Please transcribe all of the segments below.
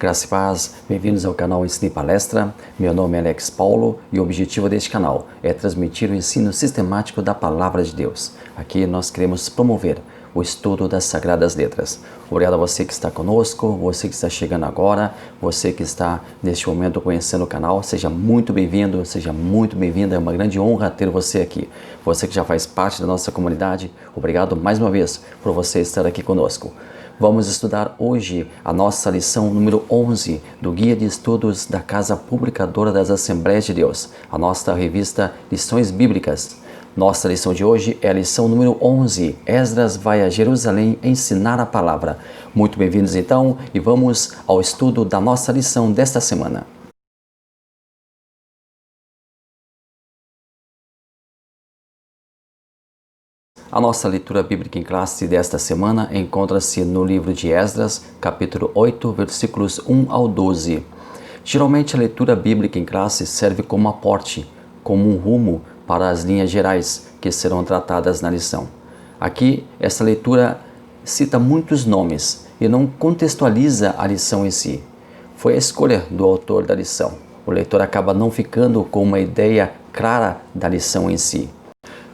Graça e paz, bem-vindos ao canal Ensino e Palestra. Meu nome é Alex Paulo e o objetivo deste canal é transmitir o ensino sistemático da Palavra de Deus. Aqui nós queremos promover o estudo das Sagradas Letras. Obrigado a você que está conosco, você que está chegando agora, você que está neste momento conhecendo o canal, seja muito bem-vindo, seja muito bem-vinda, é uma grande honra ter você aqui. Você que já faz parte da nossa comunidade, obrigado mais uma vez por você estar aqui conosco. Vamos estudar hoje a nossa lição número 11 do Guia de Estudos da Casa Publicadora das Assembleias de Deus, a nossa revista Lições Bíblicas. Nossa lição de hoje é a lição número 11, Esdras vai a Jerusalém ensinar a palavra. Muito bem-vindos então e vamos ao estudo da nossa lição desta semana. A nossa leitura bíblica em classe desta semana encontra-se no livro de Esdras, capítulo 8, versículos 1 ao 12. Geralmente a leitura bíblica em classe serve como aporte, como um rumo para as linhas gerais que serão tratadas na lição. Aqui, essa leitura cita muitos nomes e não contextualiza a lição em si. Foi a escolha do autor da lição. O leitor acaba não ficando com uma ideia clara da lição em si.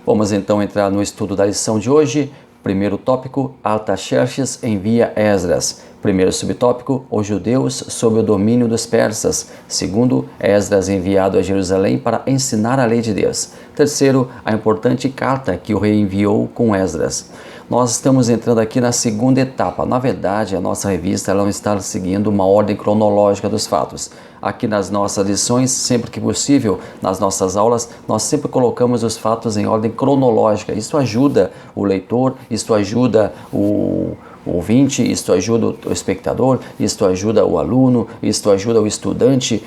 Vamos então entrar no estudo da lição de hoje. Primeiro tópico, Artaxerxes envia Esdras. Primeiro subtópico, os judeus sob o domínio dos persas. Segundo, Esdras enviado a Jerusalém para ensinar a lei de Deus. Terceiro, a importante carta que o rei enviou com Esdras. Nós estamos entrando aqui na segunda etapa. Na verdade, a nossa revista ela não está seguindo uma ordem cronológica dos fatos. Aqui nas nossas lições, sempre que possível, nas nossas aulas, nós sempre colocamos os fatos em ordem cronológica. Isso ajuda o leitor, isso ajuda o ouvinte, isto ajuda o espectador, isto ajuda o aluno, isto ajuda o estudante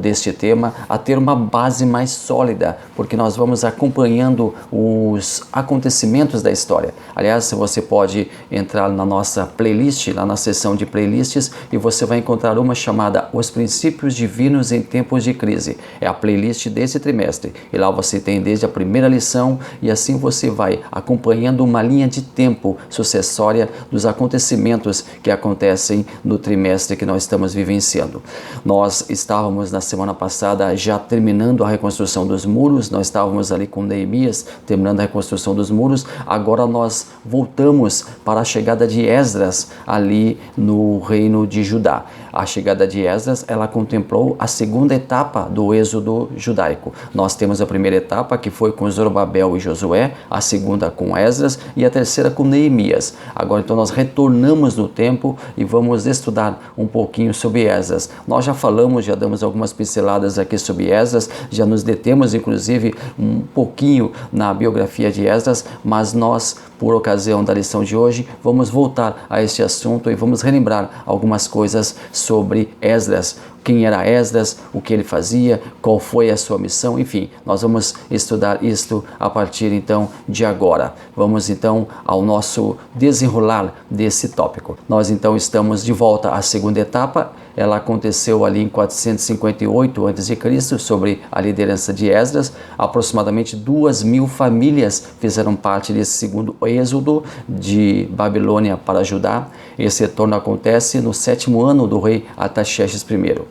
deste tema a ter uma base mais sólida, porque nós vamos acompanhando os acontecimentos da história. Aliás, você pode entrar na nossa playlist, lá na seção de playlists, e você vai encontrar uma chamada Os Princípios Divinos em Tempos de Crise. É a playlist desse trimestre, e lá você tem desde a primeira lição, e assim você vai acompanhando uma linha de tempo sucessória dos acontecimentos que acontecem no trimestre que nós estamos vivenciando. Nós estávamos na semana passada já terminando a reconstrução dos muros, nós estávamos ali com Neemias terminando a reconstrução dos muros, agora nós voltamos para a chegada de Esdras ali no reino de Judá. A chegada de Esdras, ela contemplou a segunda etapa do êxodo judaico. Nós temos a primeira etapa que foi com Zorobabel e Josué, a segunda com Esdras e a terceira com Neemias. Agora então nós retornamos no tempo e vamos estudar um pouquinho sobre Esdras. Nós já falamos, já damos algumas pinceladas aqui sobre Esdras, já nos detemos inclusive um pouquinho na biografia de Esdras, mas nós, por ocasião da lição de hoje, vamos voltar a este assunto e vamos relembrar algumas coisas sobre Esdras. Quem era Esdras, o que ele fazia, qual foi a sua missão, enfim, nós vamos estudar isto a partir então de agora. Vamos então ao nosso desenrolar desse tópico. Nós então estamos de volta à segunda etapa. Ela aconteceu ali em 458 a.C., sobre a liderança de Esdras. Aproximadamente 2.000 famílias fizeram parte desse segundo êxodo de Babilônia para Judá. Esse retorno acontece no 7º ano do rei Artaxerxes I.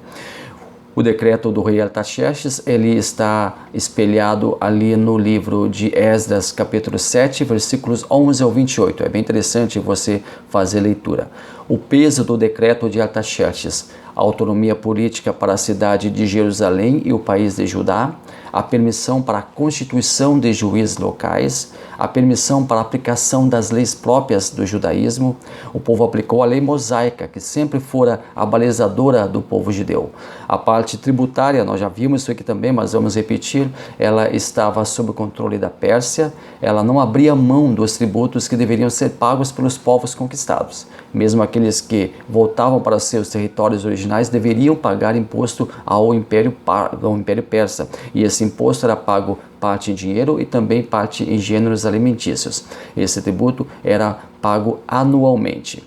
O decreto do rei Artaxerxes, ele está espelhado ali no livro de Esdras, capítulo 7, versículos 11 ao 28. É bem interessante você fazer leitura. O peso do decreto de Artaxerxes, a autonomia política para a cidade de Jerusalém e o país de Judá, a permissão para a constituição de juízes locais, a permissão para a aplicação das leis próprias do judaísmo. O povo aplicou a lei mosaica, que sempre fora a balizadora do povo judeu. A parte tributária, nós já vimos isso aqui também, mas vamos repetir, ela estava sob o controle da Pérsia, ela não abria mão dos tributos que deveriam ser pagos pelos povos conquistados. Mesmo aqueles que voltavam para seus territórios originais deveriam pagar imposto ao Império Persa, e esse imposto era pago parte em dinheiro e também parte em gêneros alimentícios. Esse tributo era pago anualmente.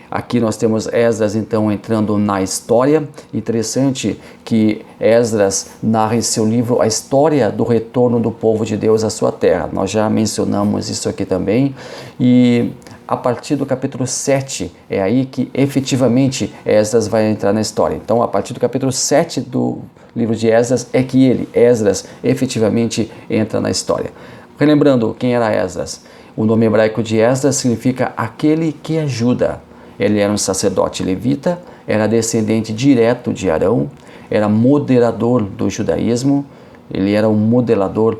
Aqui nós temos Esdras então entrando na história. Interessante que Esdras narra em seu livro a história do retorno do povo de Deus à sua terra. Nós já mencionamos isso aqui também. E a partir do capítulo 7, é aí que efetivamente Esdras vai entrar na história. Então, a partir do capítulo 7 do livro de Esdras, é que Esdras, efetivamente entra na história. Relembrando quem era Esdras, o nome hebraico de Esdras significa aquele que ajuda. Ele era um sacerdote levita, era descendente direto de Arão, era moderador do judaísmo, ele era um modelador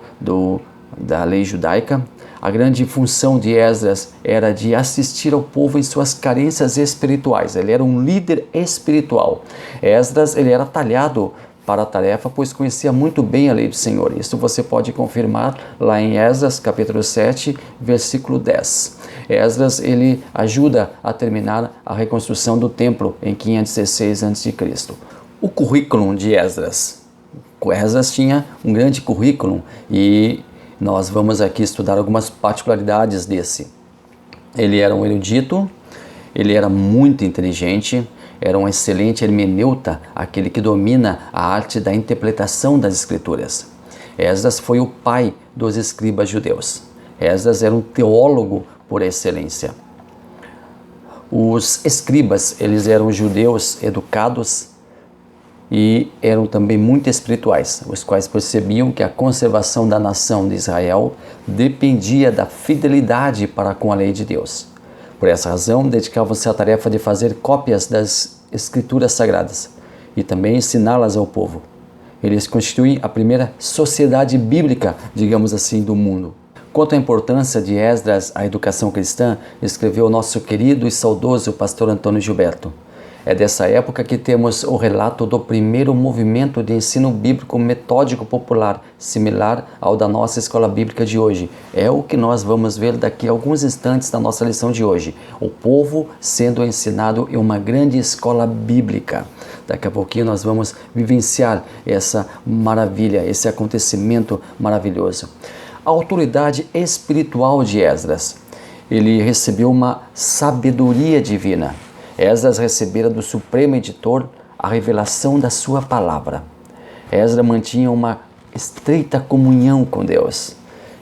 da lei judaica. A grande função de Esdras era de assistir ao povo em suas carências espirituais. Ele era um líder espiritual. Esdras, ele era talhado para a tarefa, pois conhecia muito bem a lei do Senhor. Isso você pode confirmar lá em Esdras, capítulo 7, versículo 10. Esdras, ele ajuda a terminar a reconstrução do templo em 516 a.C. O currículo de Esdras. Esdras tinha um grande currículo e nós vamos aqui estudar algumas particularidades desse. Ele era um erudito, ele era muito inteligente, era um excelente hermeneuta, aquele que domina a arte da interpretação das escrituras. Esdras foi o pai dos escribas judeus. Esdras era um teólogo por excelência. Os escribas, eles eram judeus educados e eram também muito espirituais, os quais percebiam que a conservação da nação de Israel dependia da fidelidade para com a lei de Deus. Por essa razão, dedicavam-se à tarefa de fazer cópias das escrituras sagradas e também ensiná-las ao povo. Eles constituem a primeira sociedade bíblica, digamos assim, do mundo. Quanto à importância de Esdras à educação cristã, escreveu o nosso querido e saudoso pastor Antônio Gilberto. É dessa época que temos o relato do primeiro movimento de ensino bíblico metódico popular, similar ao da nossa escola bíblica de hoje. É o que nós vamos ver daqui a alguns instantes na nossa lição de hoje. O povo sendo ensinado em uma grande escola bíblica. Daqui a pouquinho nós vamos vivenciar essa maravilha, esse acontecimento maravilhoso. A autoridade espiritual de Esdras. Ele recebeu uma sabedoria divina. Esdras recebera do Supremo Editor a revelação da sua palavra. Esdras mantinha uma estreita comunhão com Deus.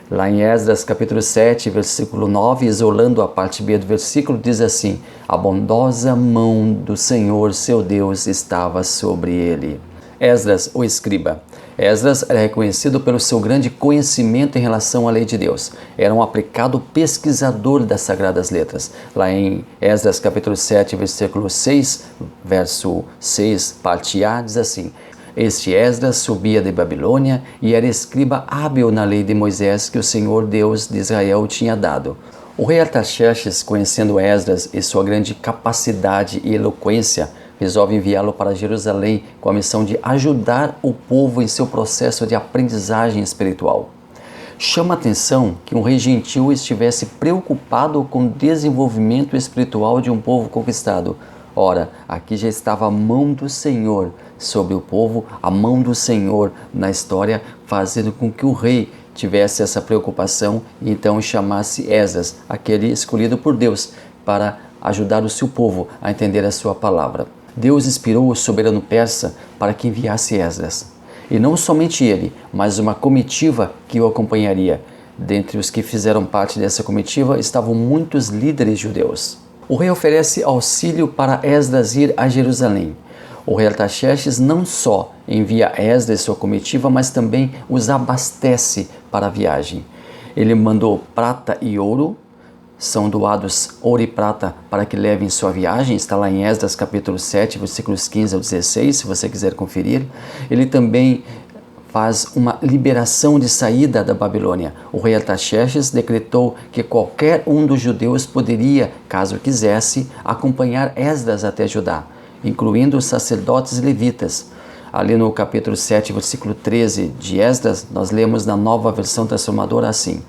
Lá em Esdras capítulo 7, versículo 9, isolando a parte B do versículo, diz assim: a bondosa mão do Senhor seu Deus estava sobre ele. Esdras, o escriba. Esdras era reconhecido pelo seu grande conhecimento em relação à lei de Deus. Era um aplicado pesquisador das Sagradas Letras. Lá em Esdras capítulo 7, versículo 6, verso 6, parte A, diz assim: este Esdras subia de Babilônia e era escriba hábil na lei de Moisés que o Senhor Deus de Israel tinha dado. O rei Artaxerxes, conhecendo Esdras e sua grande capacidade e eloquência, resolve enviá-lo para Jerusalém com a missão de ajudar o povo em seu processo de aprendizagem espiritual. Chama a atenção que um rei gentil estivesse preocupado com o desenvolvimento espiritual de um povo conquistado. Ora, aqui já estava a mão do Senhor sobre o povo, a mão do Senhor na história, fazendo com que o rei tivesse essa preocupação e então chamasse Esdras, aquele escolhido por Deus, para ajudar o seu povo a entender a sua palavra. Deus inspirou o soberano persa para que enviasse Esdras. E não somente ele, mas uma comitiva que o acompanharia. Dentre os que fizeram parte dessa comitiva estavam muitos líderes judeus. O rei oferece auxílio para Esdras ir a Jerusalém. O rei Artaxerxes não só envia Esdras e sua comitiva, mas também os abastece para a viagem. Ele mandou prata e ouro, são doados ouro e prata para que levem sua viagem, está lá em Esdras capítulo 7, versículos 15 ao 16, se você quiser conferir. Ele também faz uma liberação de saída da Babilônia. O rei Artaxerxes decretou que qualquer um dos judeus poderia, caso quisesse, acompanhar Esdras até Judá, incluindo os sacerdotes e levitas. Ali no capítulo 7, versículo 13 de Esdras, nós lemos na Nova Versão Transformadora assim: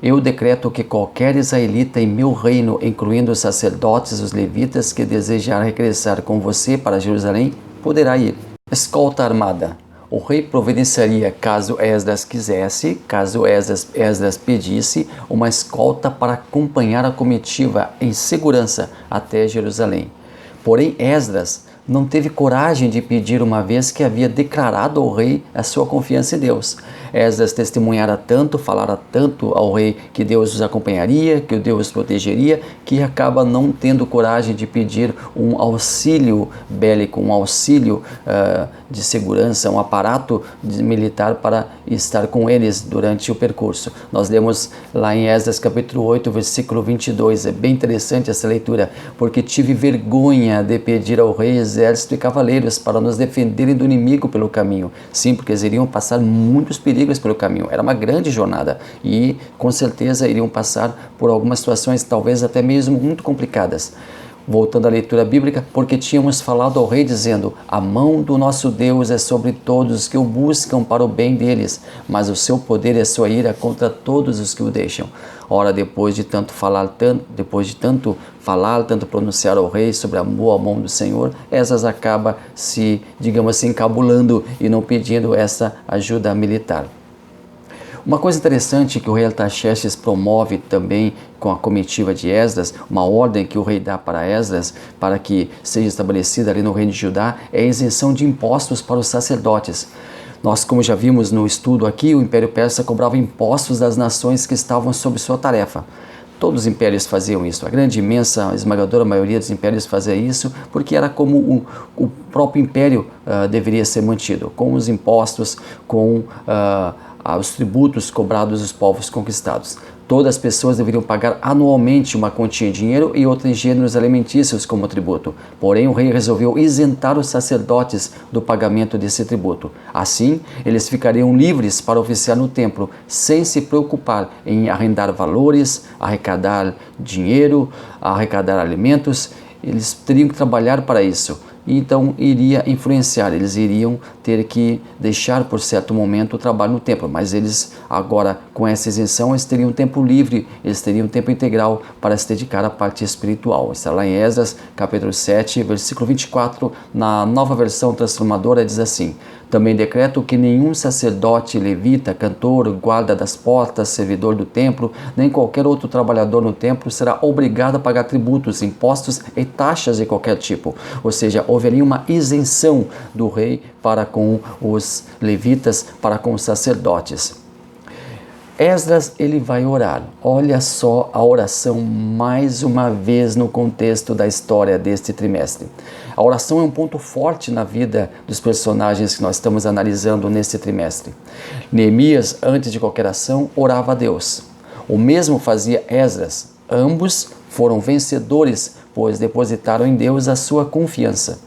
eu decreto que qualquer israelita em meu reino, incluindo os sacerdotes e os levitas, que desejar regressar com você para Jerusalém, poderá ir. Escolta armada. O rei providenciaria, caso Esdras quisesse, caso Esdras pedisse, uma escolta para acompanhar a comitiva em segurança até Jerusalém. Porém, Esdras não teve coragem de pedir, uma vez que havia declarado ao rei a sua confiança em Deus. Esdras testemunhara tanto, falara tanto ao rei que Deus os acompanharia, que Deus os protegeria, que acaba não tendo coragem de pedir um auxílio bélico, um auxílio de segurança, um aparato militar para estar com eles durante o percurso. Nós lemos lá em Esdras capítulo 8, versículo 22, é bem interessante essa leitura, porque tive vergonha de pedir ao rei exército e cavaleiros para nos defenderem do inimigo pelo caminho. Sim, porque eles iriam passar muitos perigos pelo caminho, era uma grande jornada e com certeza iriam passar por algumas situações talvez até mesmo muito complicadas. Voltando à leitura bíblica, porque tínhamos falado ao rei dizendo: a mão do nosso Deus é sobre todos os que o buscam para o bem deles, mas o seu poder é sua ira contra todos os que o deixam. Ora, depois de tanto pronunciar ao rei sobre a boa mão do Senhor, Esdras acaba se, digamos assim, encabulando e não pedindo essa ajuda militar. Uma coisa interessante que o rei Artaxerxes promove também com a comitiva de Esdras, uma ordem que o rei dá para Esdras para que seja estabelecida ali no reino de Judá, é a isenção de impostos para os sacerdotes. Nós, como já vimos no estudo aqui, o Império Persa cobrava impostos das nações que estavam sob sua tarefa. Todos os impérios faziam isso, a grande, imensa, esmagadora maioria dos impérios fazia isso, porque era como o próprio império deveria ser mantido, com os impostos, com os tributos cobrados dos povos conquistados. Todas as pessoas deveriam pagar anualmente uma quantia em dinheiro e outra em gêneros alimentícios como tributo. Porém, o rei resolveu isentar os sacerdotes do pagamento desse tributo. Assim, eles ficariam livres para oficiar no templo, sem se preocupar em arrendar valores, arrecadar dinheiro, arrecadar alimentos. Eles teriam que trabalhar para isso. Então iria influenciar, eles iriam ter que deixar por certo momento o trabalho no templo, mas eles agora com essa isenção eles teriam tempo livre, eles teriam tempo integral para se dedicar à parte espiritual. Está lá em Esdras capítulo 7, versículo 24, na Nova Versão Transformadora diz assim: também decreto que nenhum sacerdote, levita, cantor, guarda das portas, servidor do templo, nem qualquer outro trabalhador no templo será obrigado a pagar tributos, impostos e taxas de qualquer tipo. Ou seja, haveria uma isenção do rei para com os levitas, para com os sacerdotes. Esdras, ele vai orar. Olha só a oração mais uma vez no contexto da história deste trimestre. A oração é um ponto forte na vida dos personagens que nós estamos analisando neste trimestre. Neemias, antes de qualquer ação, orava a Deus. O mesmo fazia Esdras. Ambos foram vencedores, pois depositaram em Deus a sua confiança.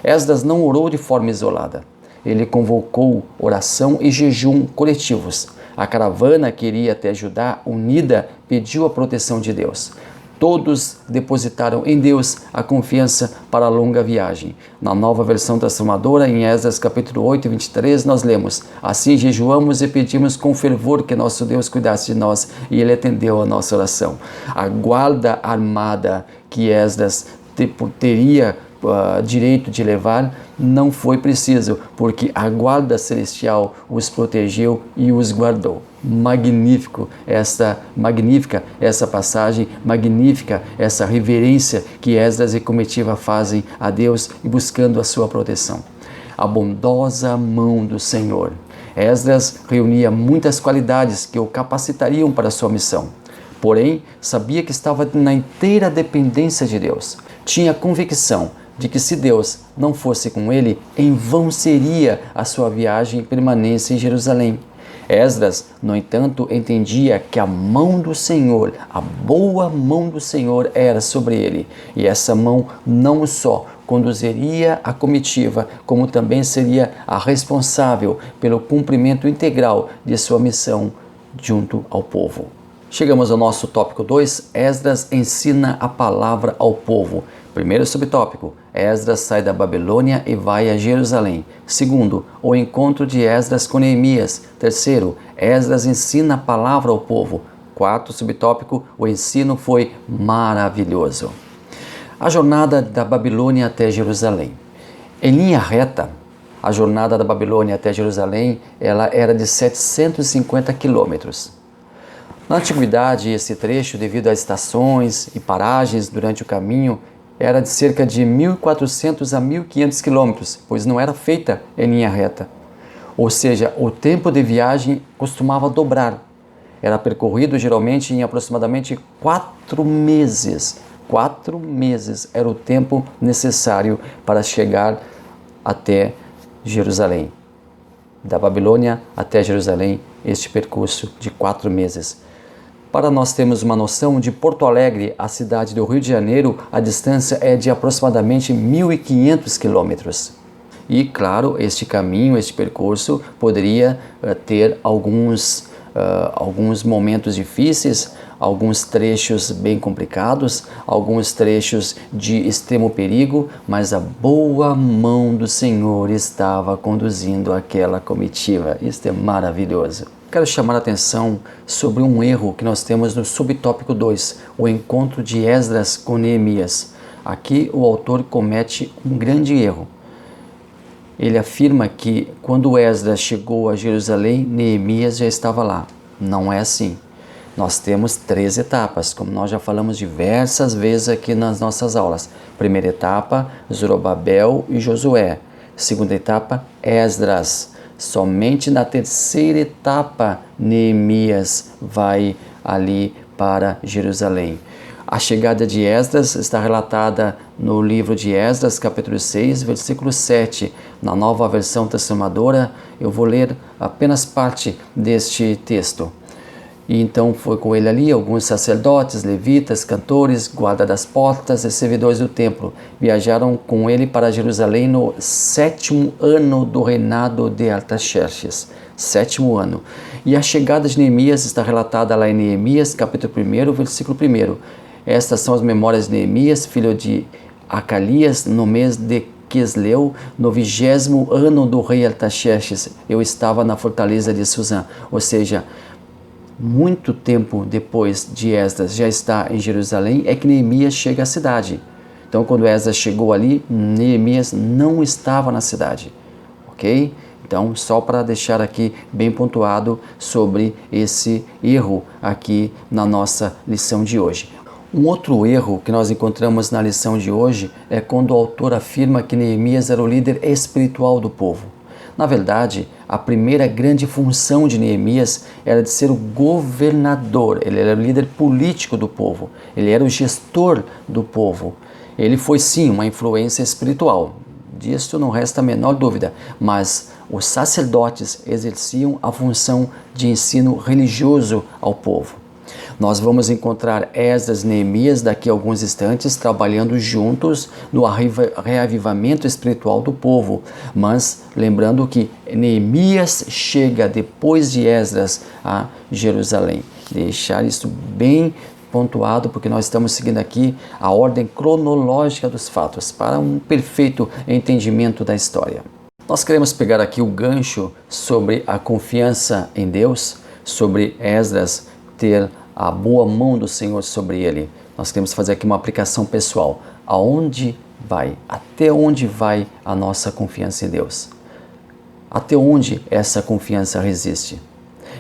Esdras não orou de forma isolada. Ele convocou oração e jejum coletivos. A caravana que iria até Judá, unida, pediu a proteção de Deus. Todos depositaram em Deus a confiança para a longa viagem. Na Nova Versão Transformadora, em Esdras capítulo 8, 23, nós lemos: assim jejuamos e pedimos com fervor que nosso Deus cuidasse de nós, e Ele atendeu a nossa oração. A guarda armada que Esdras teria direito de levar, não foi preciso, porque a guarda celestial os protegeu e os guardou. Magnífica essa passagem, magnífica essa reverência que Esdras e comitiva fazem a Deus buscando a sua proteção. A bondosa mão do Senhor. Esdras reunia muitas qualidades que o capacitariam para a sua missão. Porém, sabia que estava na inteira dependência de Deus. Tinha convicção de que se Deus não fosse com ele, em vão seria a sua viagem e permanência em Jerusalém. Esdras, no entanto, entendia que a mão do Senhor, a boa mão do Senhor era sobre ele, e essa mão não só conduziria a comitiva, como também seria a responsável pelo cumprimento integral de sua missão junto ao povo. Chegamos ao nosso tópico 2, Esdras ensina a palavra ao povo. Primeiro subtópico, Esdras sai da Babilônia e vai a Jerusalém. Segundo, o encontro de Esdras com Neemias. Terceiro, Esdras ensina a palavra ao povo. Quarto subtópico, o ensino foi maravilhoso. A jornada da Babilônia até Jerusalém. Em linha reta, a jornada da Babilônia até Jerusalém ela era de 750 quilômetros. Na antiguidade, esse trecho, devido a estações e paragens durante o caminho, era de cerca de 1.400 a 1.500 quilômetros, pois não era feita em linha reta. Ou seja, o tempo de viagem costumava dobrar. Era percorrido geralmente em aproximadamente 4 meses. 4 meses era o tempo necessário para chegar até Jerusalém. Da Babilônia até Jerusalém, este percurso de 4 meses. Para nós termos uma noção, de Porto Alegre à cidade do Rio de Janeiro, a distância é de aproximadamente 1.500 quilômetros. E, claro, este caminho, este percurso, poderia ter alguns momentos difíceis, alguns trechos bem complicados, alguns trechos de extremo perigo, mas a boa mão do Senhor estava conduzindo aquela comitiva. Isso é maravilhoso. Quero chamar a atenção sobre um erro que nós temos no subtópico 2, o encontro de Esdras com Neemias. Aqui o autor comete um grande erro. Ele afirma que quando Esdras chegou a Jerusalém, Neemias já estava lá. Não é assim. Nós temos 3 etapas, como nós já falamos diversas vezes aqui nas nossas aulas. Primeira etapa, Zorobabel e Josué. Segunda etapa, Esdras. Somente na terceira etapa, Neemias vai ali para Jerusalém. A chegada de Esdras está relatada no livro de Esdras, capítulo 6, versículo 7. Na Nova Versão Transformadora, eu vou ler apenas parte deste texto. E então foi com ele ali alguns sacerdotes, levitas, cantores, guarda das portas e servidores do templo. Viajaram com ele para Jerusalém no 7º ano do reinado de Artaxerxes. 7º ano. E a chegada de Neemias está relatada lá em Neemias, capítulo 1, versículo 1. Estas são as memórias de Neemias, filho de Acalias, no mês de Quisleu, no 20º ano do rei Artaxerxes. Eu estava na fortaleza de Suzã. Ou seja, muito tempo depois de Esdras já estar em Jerusalém, é que Neemias chega à cidade. Então, quando Esdras chegou ali, Neemias não estava na cidade, ok? Então, só para deixar aqui bem pontuado sobre esse erro aqui na nossa lição de hoje. Um outro erro que nós encontramos na lição de hoje é quando o autor afirma que Neemias era o líder espiritual do povo. Na verdade, a primeira grande função de Neemias era de ser o governador, ele era o líder político do povo, ele era o gestor do povo. Ele foi sim uma influência espiritual, disso não resta a menor dúvida, mas os sacerdotes exerciam a função de ensino religioso ao povo. Nós vamos encontrar Esdras e Neemias daqui a alguns instantes trabalhando juntos no reavivamento espiritual do povo. Mas lembrando que Neemias chega depois de Esdras a Jerusalém. Deixar isso bem pontuado porque nós estamos seguindo aqui a ordem cronológica dos fatos para um perfeito entendimento da história. Nós queremos pegar aqui o gancho sobre a confiança em Deus, sobre Esdras ter a boa mão do Senhor sobre ele. Nós queremos fazer aqui uma aplicação pessoal. Aonde vai? Até onde vai a nossa confiança em Deus? Até onde essa confiança resiste?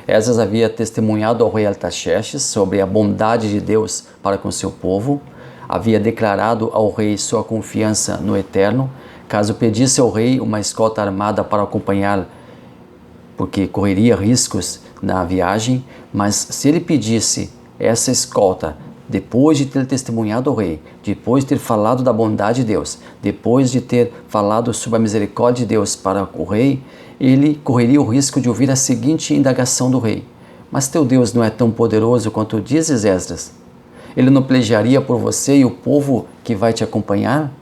Esdras havia testemunhado ao rei Artaxerxes sobre a bondade de Deus para com seu povo, havia declarado ao rei sua confiança no Eterno, caso pedisse ao rei uma escolta armada para acompanhar, porque correria riscos na viagem, mas se ele pedisse essa escolta depois de ter testemunhado ao rei, depois de ter falado da bondade de Deus, depois de ter falado sobre a misericórdia de Deus para o rei, ele correria o risco de ouvir a seguinte indagação do rei: mas teu Deus não é tão poderoso quanto dizes, Esdras? Ele não pelejaria por você e o povo que vai te acompanhar?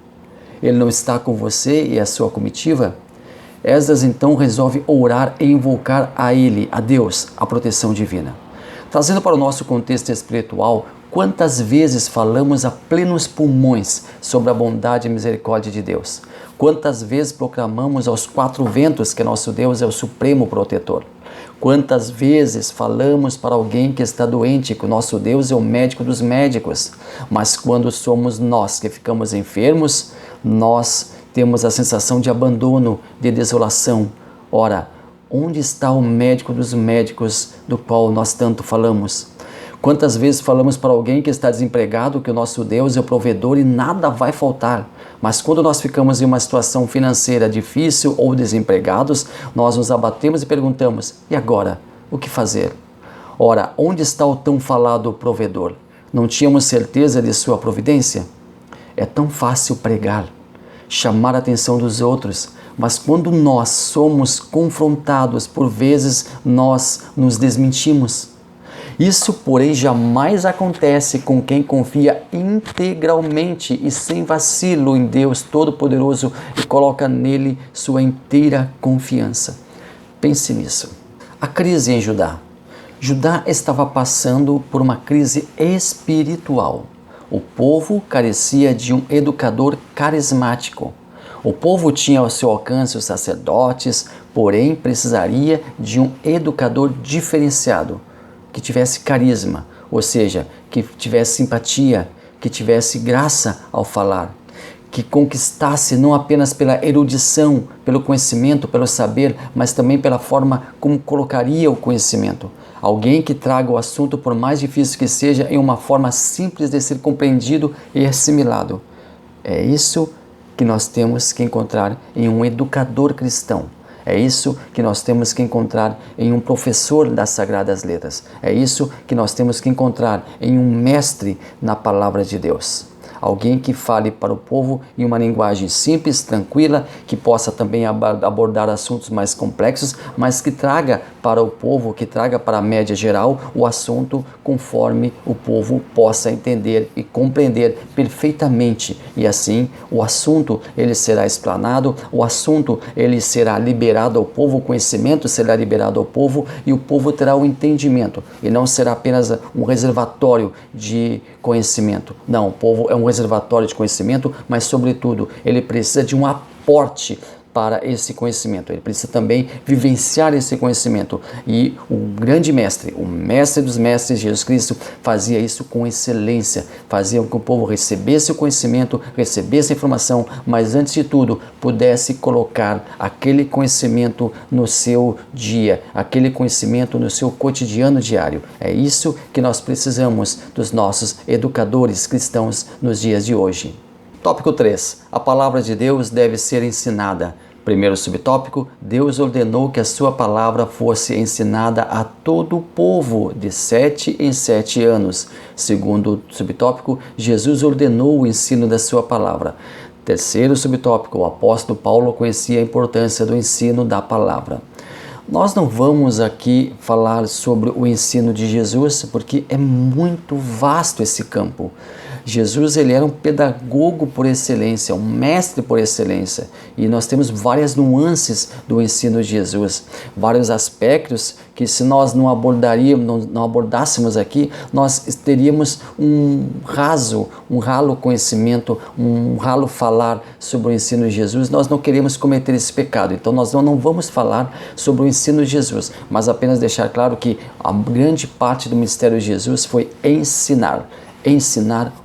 Ele não está com você e a sua comitiva? Esdras então resolve orar e invocar a ele, a Deus, a proteção divina. Trazendo para o nosso contexto espiritual, quantas vezes falamos a plenos pulmões sobre a bondade e misericórdia de Deus? Quantas vezes proclamamos aos 4 ventos que nosso Deus é o supremo protetor? Quantas vezes falamos para alguém que está doente que o nosso Deus é o médico dos médicos? Mas quando somos nós que ficamos enfermos, nós temos a sensação de abandono, de desolação. Ora, onde está o médico dos médicos do qual nós tanto falamos? Quantas vezes falamos para alguém que está desempregado que o nosso Deus é o provedor e nada vai faltar? Mas quando nós ficamos em uma situação financeira difícil ou desempregados, nós nos abatemos e perguntamos: e agora? O que fazer? Ora, onde está o tão falado provedor? Não tínhamos certeza de sua providência? É tão fácil pregar, chamar a atenção dos outros, mas quando nós somos confrontados, por vezes nós nos desmentimos. Isso, porém, jamais acontece com quem confia integralmente e sem vacilo em Deus Todo-Poderoso e coloca nele sua inteira confiança. Pense nisso. A crise em Judá. Judá estava passando por uma crise espiritual. O povo carecia de um educador carismático. O povo tinha ao seu alcance os sacerdotes, porém precisaria de um educador diferenciado, que tivesse carisma, ou seja, que tivesse simpatia, que tivesse graça ao falar, que conquistasse não apenas pela erudição, pelo conhecimento, pelo saber, mas também pela forma como colocaria o conhecimento. Alguém que traga o assunto, por mais difícil que seja, em uma forma simples de ser compreendido e assimilado. É isso que nós temos que encontrar em um educador cristão. É isso que nós temos que encontrar em um professor das Sagradas Letras. É isso que nós temos que encontrar em um mestre na Palavra de Deus. Alguém que fale para o povo em uma linguagem simples, tranquila, que possa também abordar assuntos mais complexos, mas que traga para o povo, que traga para a média geral o assunto conforme o povo possa entender e compreender perfeitamente. E assim o assunto ele será explanado, o assunto ele será liberado ao povo, o conhecimento será liberado ao povo e o povo terá o entendimento. E não será apenas um reservatório de conhecimento. Não, o povo é um reservatório de conhecimento, mas sobretudo ele precisa de um aporte para esse conhecimento. Ele precisa também vivenciar esse conhecimento. E o grande mestre, o mestre dos mestres, Jesus Cristo, fazia isso com excelência. Fazia com que o povo recebesse o conhecimento, recebesse a informação, mas antes de tudo, pudesse colocar aquele conhecimento no seu dia, aquele conhecimento no seu cotidiano diário. É isso que nós precisamos dos nossos educadores cristãos nos dias de hoje. Tópico 3. A palavra de Deus deve ser ensinada. Primeiro subtópico, Deus ordenou que a sua palavra fosse ensinada a todo o povo de 7 em 7 anos. Segundo subtópico, Jesus ordenou o ensino da sua palavra. Terceiro subtópico, o apóstolo Paulo conhecia a importância do ensino da palavra. Nós não vamos aqui falar sobre o ensino de Jesus, porque é muito vasto esse campo. Jesus ele era um pedagogo por excelência, um mestre por excelência, e nós temos várias nuances do ensino de Jesus, vários aspectos que se nós não abordássemos aqui, nós teríamos um ralo conhecimento, um ralo falar sobre o ensino de Jesus. Nós não queremos cometer esse pecado, então nós não vamos falar sobre o ensino de Jesus, mas apenas deixar claro que a grande parte do ministério de Jesus foi ensinar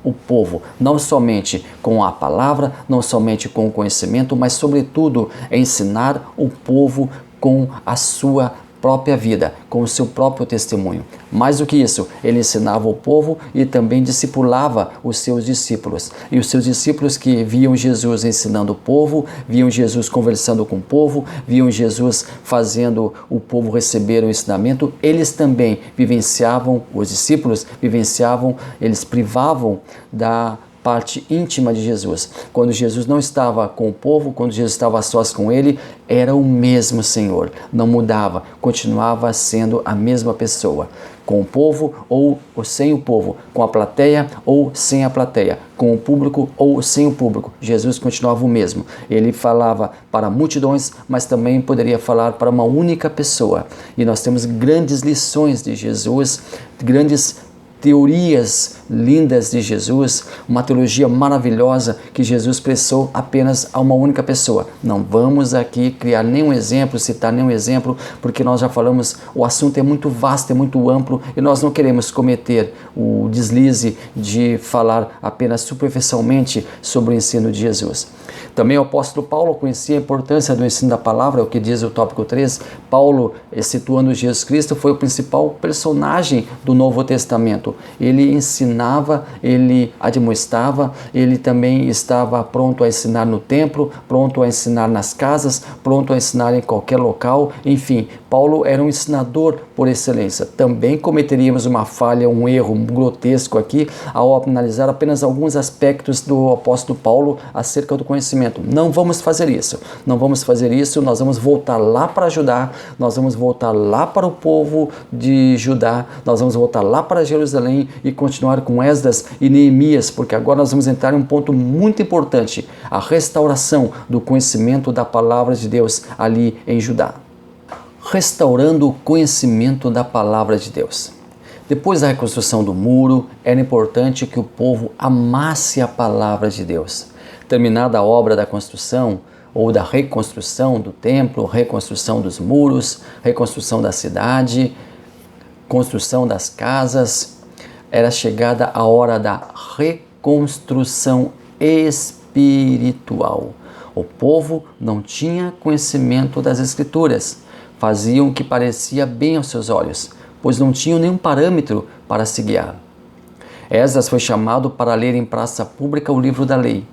o povo, não somente com a palavra, não somente com o conhecimento, mas sobretudo ensinar o povo com a sua própria vida, com o seu próprio testemunho. Mais do que isso, ele ensinava o povo e também discipulava os seus discípulos. E os seus discípulos que viam Jesus ensinando o povo, viam Jesus conversando com o povo, viam Jesus fazendo o povo receber o ensinamento, eles também vivenciavam, os discípulos vivenciavam, eles privavam da parte íntima de Jesus. Quando Jesus não estava com o povo, quando Jesus estava a sós com ele, era o mesmo Senhor, não mudava, continuava sendo a mesma pessoa, com o povo ou sem o povo, com a plateia ou sem a plateia, com o público ou sem o público. Jesus continuava o mesmo. Ele falava para multidões, mas também poderia falar para uma única pessoa. E nós temos grandes lições de Jesus, grandes teorias lindas de Jesus, uma teologia maravilhosa que Jesus expressou apenas a uma única pessoa. Não vamos aqui criar nenhum exemplo, citar nenhum exemplo, porque nós já falamos, o assunto é muito vasto, é muito amplo e nós não queremos cometer o deslize de falar apenas superficialmente sobre o ensino de Jesus. Também o apóstolo Paulo conhecia a importância do ensino da palavra, é o que diz o tópico 3. Paulo, situando Jesus Cristo, foi o principal personagem do Novo Testamento. pronto. Ele ensinava, ele admoestava, ele também estava pronto a ensinar no templo, pronto a ensinar nas casas, pronto a ensinar em qualquer local. Enfim, Paulo era um ensinador por excelência. Também cometeríamos uma falha, um erro grotesco aqui ao analisar apenas alguns aspectos do apóstolo Paulo acerca do conhecimento. Não vamos fazer isso. Não vamos fazer isso. Nós vamos voltar lá para Judá, nós vamos voltar lá para o povo de Judá, nós vamos voltar lá para Jerusalém e continuar com Esdras e Neemias, porque agora nós vamos entrar em um ponto muito importante, a restauração do conhecimento da palavra de Deus ali em Judá. Restaurando o conhecimento da palavra de Deus. Depois da reconstrução do muro, era importante que o povo amasse a palavra de Deus. Terminada a obra da construção ou da reconstrução do templo, reconstrução dos muros, reconstrução da cidade, construção das casas, era chegada a hora da reconstrução espiritual. O povo não tinha conhecimento das Escrituras, faziam o que parecia bem aos seus olhos, pois não tinham nenhum parâmetro para se guiar. Esdras foi chamado para ler em praça pública o livro da lei.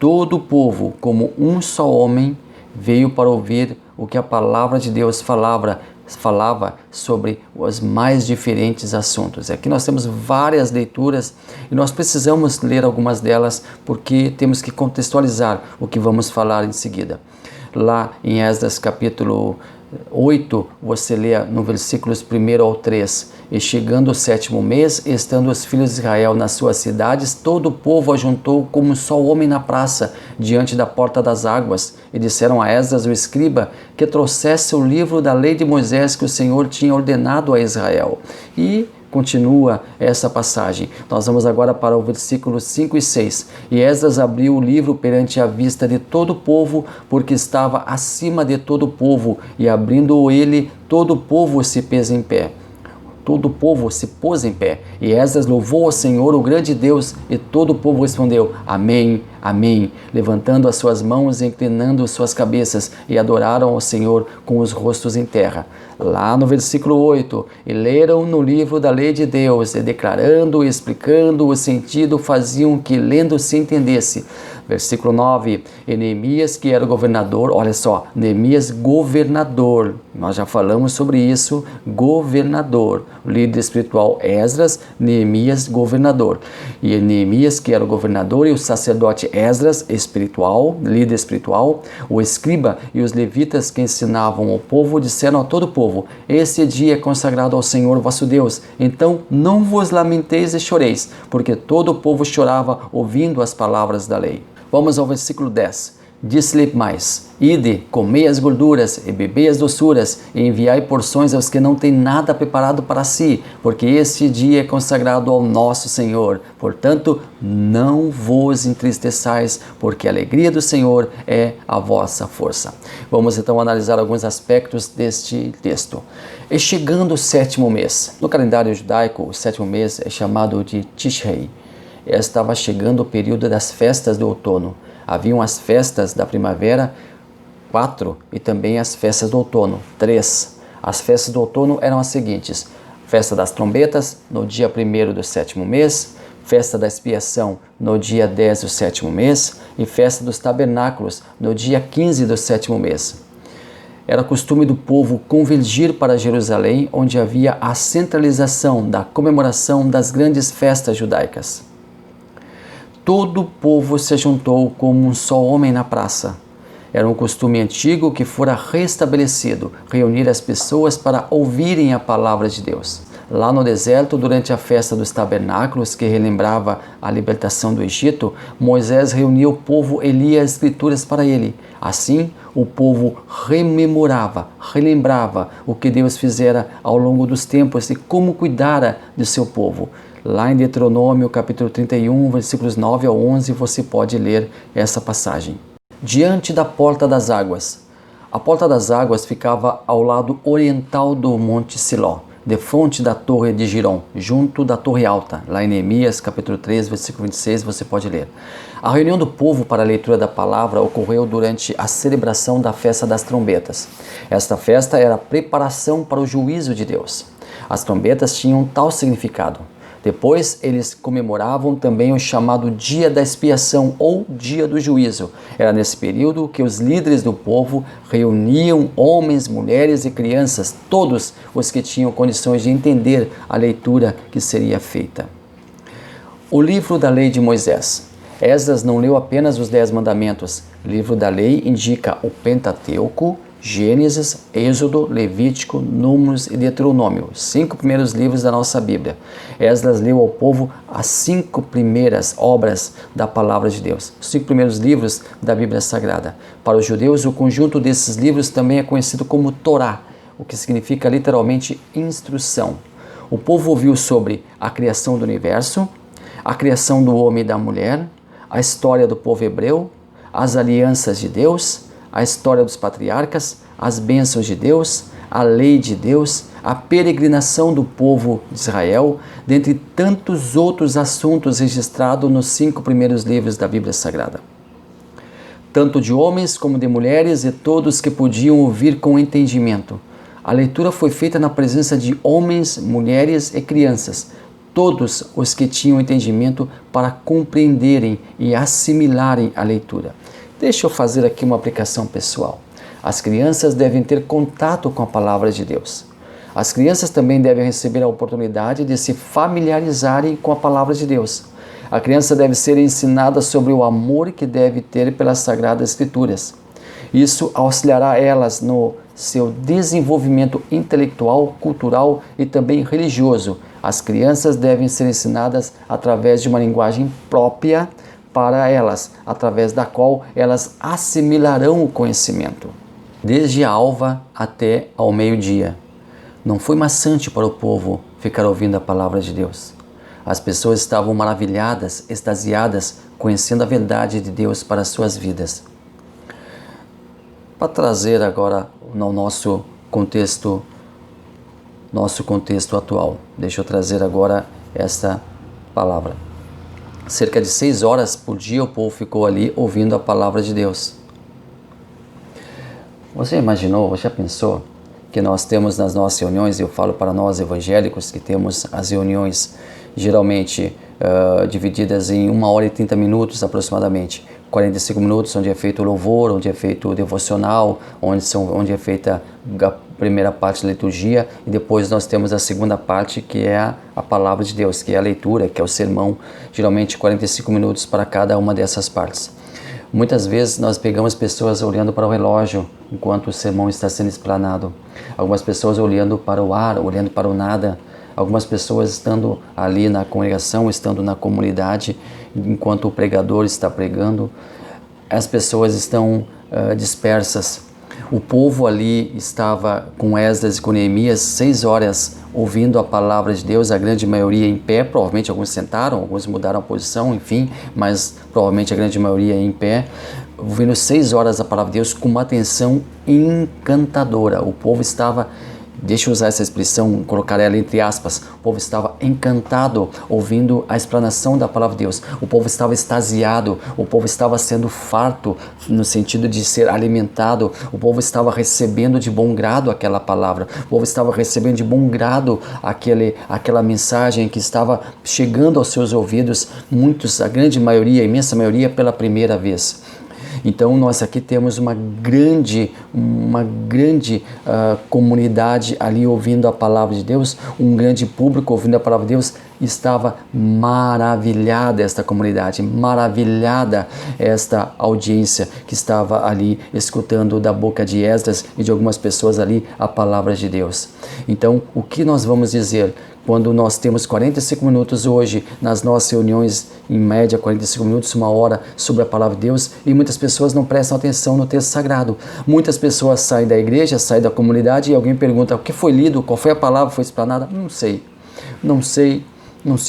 Todo o povo, como um só homem, veio para ouvir o que a palavra de Deus falava sobre os mais diferentes assuntos. Aqui nós temos várias leituras e nós precisamos ler algumas delas porque temos que contextualizar o que vamos falar em seguida. Lá em Esdras capítulo 8, você lê no versículos 1 ao 3, e chegando o 7º mês, estando os filhos de Israel nas suas cidades, todo o povo ajuntou como um só homem na praça, diante da porta das águas, e disseram a Esdras o escriba que trouxesse o livro da lei de Moisés que o Senhor tinha ordenado a Israel. E continua essa passagem. Nós vamos agora para o versículo 5 e 6. E Esdras abriu o livro perante a vista de todo o povo, porque estava acima de todo o povo, e abrindo ele, todo o povo se pôs em pé. Todo o povo se pôs em pé. E Esdras louvou ao Senhor, o grande Deus, e todo o povo respondeu: Amém, Amém, levantando as suas mãos e inclinando suas cabeças, e adoraram ao Senhor com os rostos em terra. Lá no versículo 8, e leram no livro da lei de Deus, e declarando e explicando o sentido, faziam que lendo se entendesse. Versículo 9, e Neemias, que era o governador, olha só, Neemias governador, nós já falamos sobre isso, governador, o líder espiritual Esdras, Neemias governador, e Neemias, que era o governador, e o sacerdote Esdras, espiritual, líder espiritual, o escriba e os levitas que ensinavam ao povo, disseram a todo o povo: esse dia é consagrado ao Senhor vosso Deus, então não vos lamenteis e choreis, porque todo o povo chorava ouvindo as palavras da lei. Vamos ao versículo 10. Disse-lhe mais: ide, comei as gorduras e bebei as doçuras, e enviai porções aos que não têm nada preparado para si, porque este dia é consagrado ao nosso Senhor. Portanto, não vos entristeçais, porque a alegria do Senhor é a vossa força. Vamos então analisar alguns aspectos deste texto. E chegando o 7º mês. No calendário judaico, o 7º mês é chamado de Tishrei. Estava chegando o período das festas do outono. Haviam as festas da primavera, 4, e também as festas do outono, 3. As festas do outono eram as seguintes: festa das trombetas, no dia 1º do 7º mês, festa da expiação, no dia 10 do 7º mês, e festa dos tabernáculos, no dia 15 do 7º mês. Era costume do povo convergir para Jerusalém, onde havia a centralização da comemoração das grandes festas judaicas. Todo o povo se juntou como um só homem na praça. Era um costume antigo que fora restabelecido, reunir as pessoas para ouvirem a palavra de Deus. Lá no deserto, durante a festa dos tabernáculos, que relembrava a libertação do Egito, Moisés reuniu o povo e lia as escrituras para ele. Assim, o povo relembrava o que Deus fizera ao longo dos tempos e como cuidara de seu povo. Lá em Deuteronômio, capítulo 31, versículos 9 ao 11, você pode ler essa passagem. Diante da porta das águas. A porta das águas ficava ao lado oriental do Monte Siló, defronte da Torre de Giron, junto da Torre Alta. Lá em Neemias, capítulo 3, versículo 26, você pode ler. A reunião do povo para a leitura da palavra ocorreu durante a celebração da festa das trombetas. Esta festa era a preparação para o juízo de Deus. As trombetas tinham tal significado. Depois eles comemoravam também o chamado Dia da Expiação ou Dia do Juízo. Era nesse período que os líderes do povo reuniam homens, mulheres e crianças, todos os que tinham condições de entender a leitura que seria feita. O livro da lei de Moisés. Esdras não leu apenas os 10 mandamentos. O livro da lei indica o Pentateuco, Gênesis, Êxodo, Levítico, Números e Deuteronômio, 5 primeiros livros da nossa Bíblia. Esdras leu ao povo as 5 primeiras obras da Palavra de Deus, os 5 primeiros livros da Bíblia Sagrada. Para os judeus, o conjunto desses livros também é conhecido como Torá, o que significa literalmente instrução. O povo ouviu sobre a criação do universo, a criação do homem e da mulher, a história do povo hebreu, as alianças de Deus, a história dos patriarcas, as bênçãos de Deus, a lei de Deus, a peregrinação do povo de Israel, dentre tantos outros assuntos registrados nos 5 primeiros livros da Bíblia Sagrada. Tanto de homens como de mulheres e todos que podiam ouvir com entendimento. A leitura foi feita na presença de homens, mulheres e crianças, todos os que tinham entendimento para compreenderem e assimilarem a leitura. Deixa eu fazer aqui uma aplicação pessoal. As crianças devem ter contato com a palavra de Deus. As crianças também devem receber a oportunidade de se familiarizarem com a palavra de Deus. A criança deve ser ensinada sobre o amor que deve ter pelas Sagradas Escrituras. Isso auxiliará elas no seu desenvolvimento intelectual, cultural e também religioso. As crianças devem ser ensinadas através de uma linguagem própria para elas, através da qual elas assimilarão o conhecimento. Desde a alva até ao meio-dia. Não foi maçante para o povo ficar ouvindo a palavra de Deus. As pessoas estavam maravilhadas, extasiadas, conhecendo a verdade de Deus para as suas vidas. Para trazer agora no nosso contexto atual, deixa eu trazer agora esta palavra. Cerca de 6 horas por dia o povo ficou ali ouvindo a palavra de Deus. Você imaginou, você já pensou que nós temos nas nossas reuniões, eu falo para nós evangélicos que temos as reuniões geralmente divididas em 1 hora e 30 minutos aproximadamente. 45 minutos onde é feito o louvor, onde é feito o devocional, onde é feita a primeira parte da liturgia, e depois nós temos a segunda parte, que é a palavra de Deus, que é a leitura, que é o sermão, geralmente 45 minutos para cada uma dessas partes. Muitas vezes nós pegamos pessoas olhando para o relógio enquanto o sermão está sendo explanado, algumas pessoas olhando para o ar, olhando para o nada, algumas pessoas estando ali na congregação, estando na comunidade, enquanto o pregador está pregando, as pessoas estão dispersas. O povo ali estava com Esdras e com Neemias 6 horas ouvindo a palavra de Deus, a grande maioria em pé, provavelmente alguns sentaram, alguns mudaram a posição, enfim, mas provavelmente a grande maioria em pé, ouvindo 6 horas a palavra de Deus com uma atenção encantadora. O povo estava, deixa eu usar essa expressão, colocar ela entre aspas, o povo estava encantado ouvindo a explanação da palavra de Deus, o povo estava extasiado, o povo estava sendo farto no sentido de ser alimentado, o povo estava recebendo de bom grado aquela palavra, o povo estava recebendo de bom grado aquela mensagem que estava chegando aos seus ouvidos, muitos, a grande maioria, a imensa maioria pela primeira vez. Então nós aqui temos uma grande comunidade ali ouvindo a palavra de Deus, um grande público ouvindo a palavra de Deus. Estava maravilhada esta comunidade, maravilhada esta audiência que estava ali escutando da boca de Esdras e de algumas pessoas ali a palavra de Deus. Então, o que nós vamos dizer quando nós temos 45 minutos hoje nas nossas reuniões, em média 45 minutos, 1 hora, sobre a palavra de Deus, e muitas pessoas não prestam atenção no texto sagrado. Muitas pessoas saem da igreja, saem da comunidade e alguém pergunta o que foi lido, qual foi a palavra que foi explanada? Não sei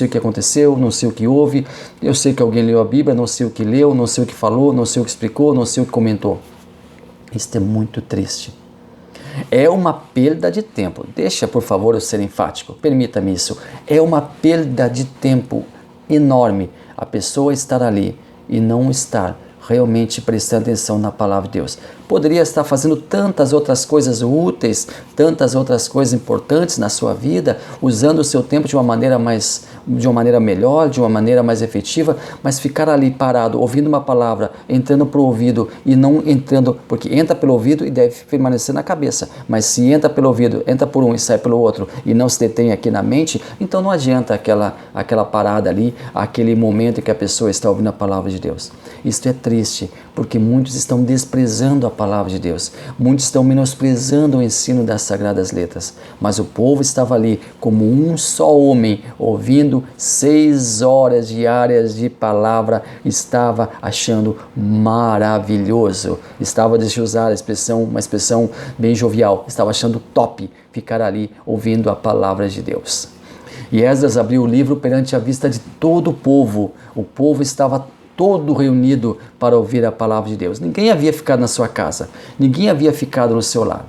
o que aconteceu, não sei o que houve, eu sei que alguém leu a Bíblia, não sei o que leu, não sei o que falou, não sei o que explicou, não sei o que comentou. Isso é muito triste. É uma perda de tempo. Deixa, por favor, eu ser enfático. Permita-me isso. É uma perda de tempo enorme a pessoa estar ali e não estar realmente prestando atenção na palavra de Deus. Poderia estar fazendo tantas outras coisas úteis, tantas outras coisas importantes na sua vida, usando o seu tempo de uma maneira mais de uma maneira melhor, de uma maneira mais efetiva, mas ficar ali parado, ouvindo uma palavra, entrando para o ouvido e não entrando, porque entra pelo ouvido e deve permanecer na cabeça, mas se entra pelo ouvido, entra por um e sai pelo outro e não se detém aqui na mente, então não adianta aquela parada ali, aquele momento em que a pessoa está ouvindo a palavra de Deus. Isto é triste, porque muitos estão desprezando a palavra de Deus, muitos estão menosprezando o ensino das Sagradas Letras, mas o povo estava ali como um só homem, ouvindo 6 horas diárias de palavra, estava achando maravilhoso, estava, deixa eu usar uma expressão bem jovial, estava achando top ficar ali ouvindo a palavra de Deus. E Esdras abriu o livro perante a vista de todo o povo estava todo reunido para ouvir a palavra de Deus. Ninguém havia ficado na sua casa, ninguém havia ficado no seu lar.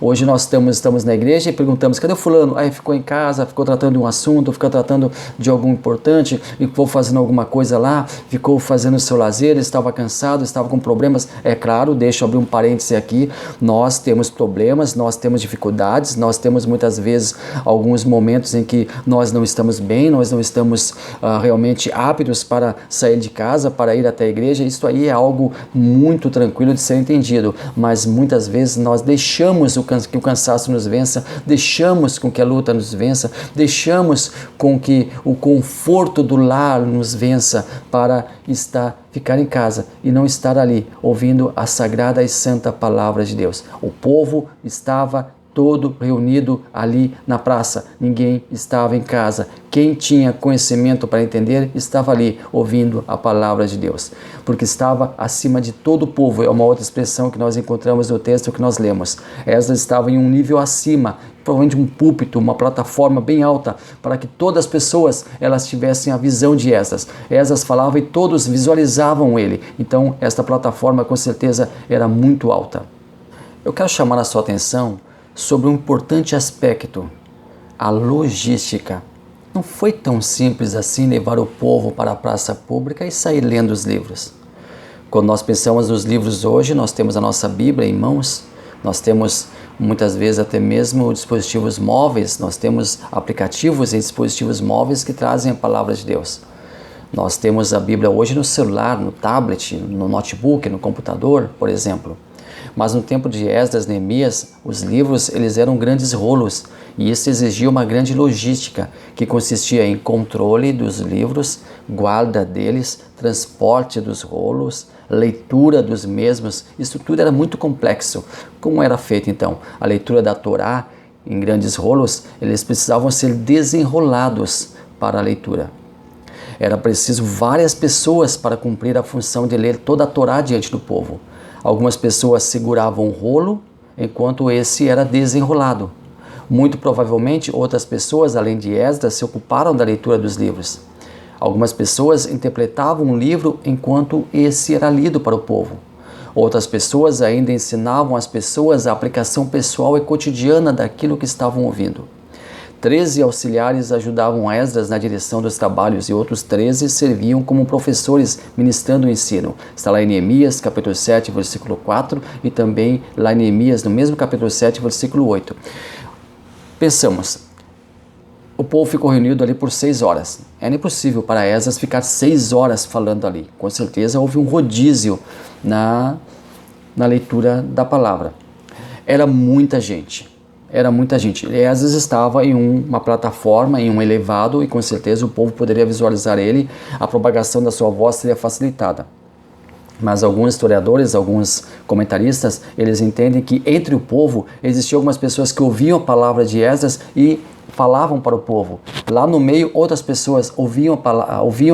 Hoje nós estamos na igreja e perguntamos, cadê o fulano? Aí ficou em casa, ficou tratando de um assunto, ficou tratando de algo importante, ficou fazendo alguma coisa lá, ficou fazendo o seu lazer, estava cansado, estava com problemas. É claro, deixa eu abrir um parêntese aqui, nós temos problemas, nós temos dificuldades, nós temos muitas vezes alguns momentos em que nós não estamos bem, nós não estamos realmente aptos para sair de casa, para ir até a igreja. Isso aí é algo muito tranquilo de ser entendido, mas muitas vezes nós deixamos que o cansaço nos vença, deixamos com que a luta nos vença, deixamos com que o conforto do lar nos vença para ficar em casa e não estar ali ouvindo a sagrada e santa palavra de Deus. O povo estava todo reunido ali na praça, ninguém estava em casa. Quem tinha conhecimento para entender estava ali ouvindo a palavra de Deus, porque estava acima de todo o povo. É uma outra expressão que nós encontramos no texto que nós lemos. Esdras estava em um nível acima, provavelmente um púlpito, uma plataforma bem alta, para que todas as pessoas elas tivessem a visão de Esdras. Esdras falava e todos visualizavam ele. Então esta plataforma com certeza era muito alta. Eu quero chamar a sua atenção sobre um importante aspecto, a logística. Não foi tão simples assim levar o povo para a praça pública e sair lendo os livros. Quando nós pensamos nos livros hoje, nós temos a nossa Bíblia em mãos, nós temos muitas vezes até mesmo dispositivos móveis, nós temos aplicativos e dispositivos móveis que trazem a palavra de Deus. Nós temos a Bíblia hoje no celular, no tablet, no notebook, no computador, por exemplo. Mas no tempo de Esdras, Neemias, os livros eles eram grandes rolos e isso exigia uma grande logística que consistia em controle dos livros, guarda deles, transporte dos rolos, leitura dos mesmos. Isso tudo era muito complexo. Como era feito então? A leitura da Torá em grandes rolos, eles precisavam ser desenrolados para a leitura. Era preciso várias pessoas para cumprir a função de ler toda a Torá diante do povo. Algumas pessoas seguravam o rolo enquanto esse era desenrolado. Muito provavelmente outras pessoas, além de Esdras, se ocuparam da leitura dos livros. Algumas pessoas interpretavam um livro enquanto esse era lido para o povo. Outras pessoas ainda ensinavam às pessoas a aplicação pessoal e cotidiana daquilo que estavam ouvindo. 13 auxiliares ajudavam Esdras na direção dos trabalhos e outros 13 serviam como professores ministrando o ensino. Está lá em Neemias, capítulo 7, versículo 4 e também lá em Neemias, no mesmo capítulo 7, versículo 8. Pensamos, o povo ficou reunido ali por 6 horas. Era impossível para Esdras ficar 6 horas falando ali. Com certeza houve um rodízio na leitura da palavra. Era muita gente. Esdras estava em uma plataforma, em um elevado, e com certeza o povo poderia visualizar ele, a propagação da sua voz seria facilitada. Mas alguns historiadores, alguns comentaristas, eles entendem que entre o povo existiam algumas pessoas que ouviam a palavra de Esdras e falavam para o povo. Lá no meio, outras pessoas ouviam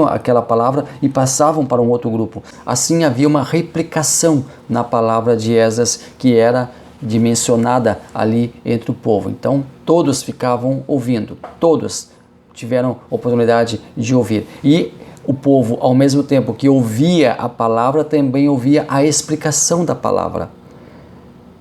aquela palavra e passavam para um outro grupo. Assim havia uma replicação na palavra de Esdras que era dimensionada ali entre o povo. Então todos ficavam ouvindo, todos tiveram oportunidade de ouvir. E o povo, ao mesmo tempo que ouvia a palavra, também ouvia a explicação da palavra.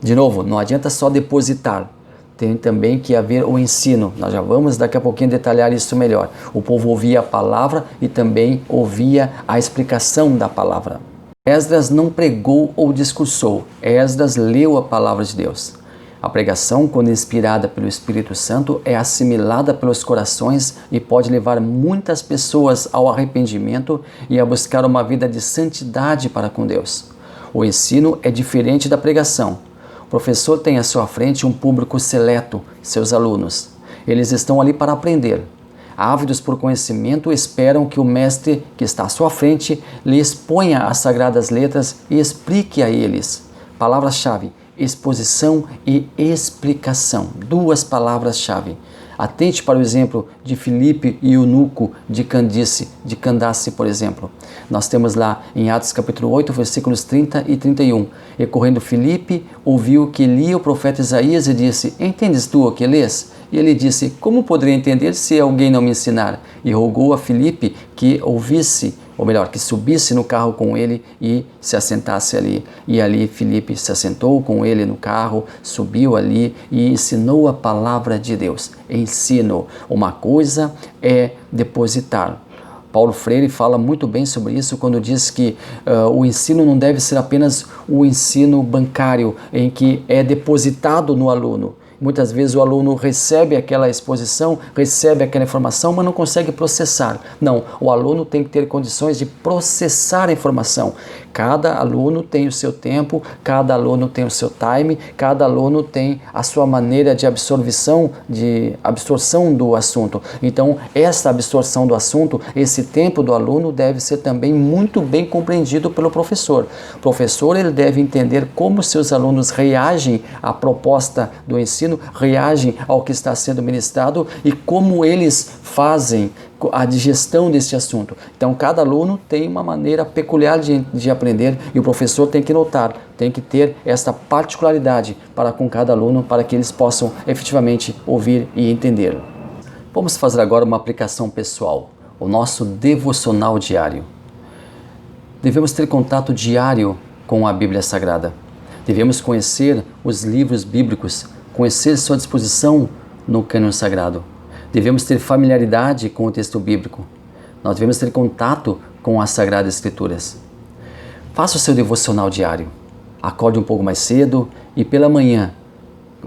De novo, não adianta só depositar, tem também que haver o ensino. Nós já vamos daqui a pouquinho detalhar isso melhor. O povo ouvia a palavra e também ouvia a explicação da palavra. Esdras não pregou ou discursou, Esdras leu a palavra de Deus. A pregação, quando inspirada pelo Espírito Santo, é assimilada pelos corações e pode levar muitas pessoas ao arrependimento e a buscar uma vida de santidade para com Deus. O ensino é diferente da pregação. O professor tem à sua frente um público seleto, seus alunos. Eles estão ali para aprender. Ávidos por conhecimento, esperam que o mestre que está à sua frente lhe exponha as sagradas letras e explique a eles. Palavras-chave: exposição e explicação. Duas palavras-chave. Atente para o exemplo de Filipe e eunuco de Candace, por exemplo. Nós temos lá em Atos capítulo 8, versículos 30 e 31. E correndo Filipe, ouviu que lia o profeta Isaías e disse: Entendes tu o que lês? E ele disse: Como poderia entender se alguém não me ensinar? E rogou a Filipe que ouvisse, ou melhor, que subisse no carro com ele e se assentasse ali. E ali Filipe se assentou com ele no carro, subiu ali e ensinou a palavra de Deus. Ensino. Uma coisa é depositar. Paulo Freire fala muito bem sobre isso quando diz que o ensino não deve ser apenas o ensino bancário, em que é depositado no aluno. Muitas vezes o aluno recebe aquela exposição, recebe aquela informação, mas não consegue processar. Não, o aluno tem que ter condições de processar a informação. Cada aluno tem o seu tempo, cada aluno tem o seu time, cada aluno tem a sua maneira de absorção do assunto. Então, essa absorção do assunto, esse tempo do aluno deve ser também muito bem compreendido pelo professor. O professor, ele deve entender como seus alunos reagem à proposta do ensino, reagem ao que está sendo ministrado e como eles fazem a digestão desse assunto. Então, cada aluno tem uma maneira peculiar de aprender e o professor tem que notar, tem que ter essa particularidade para com cada aluno, para que eles possam efetivamente ouvir e entender. Vamos fazer agora uma aplicação pessoal, o nosso devocional diário. Devemos ter contato diário com a Bíblia Sagrada. Devemos conhecer os livros bíblicos, conhecer sua disposição no cânon sagrado. Devemos ter familiaridade com o texto bíblico. Nós devemos ter contato com as Sagradas Escrituras. Faça o seu devocional diário. Acorde um pouco mais cedo e pela manhã,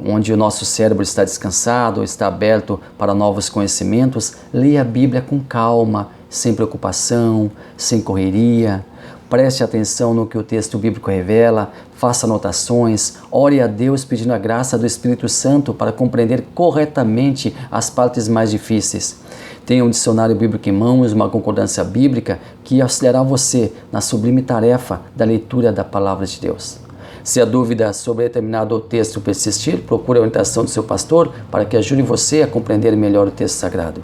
onde o nosso cérebro está descansado, está aberto para novos conhecimentos, leia a Bíblia com calma, sem preocupação, sem correria. Preste atenção no que o texto bíblico revela, faça anotações, ore a Deus pedindo a graça do Espírito Santo para compreender corretamente as partes mais difíceis. Tenha um dicionário bíblico em mãos, uma concordância bíblica que auxiliará você na sublime tarefa da leitura da Palavra de Deus. Se a dúvida sobre determinado texto persistir, procure a orientação do seu pastor para que ajude você a compreender melhor o texto sagrado.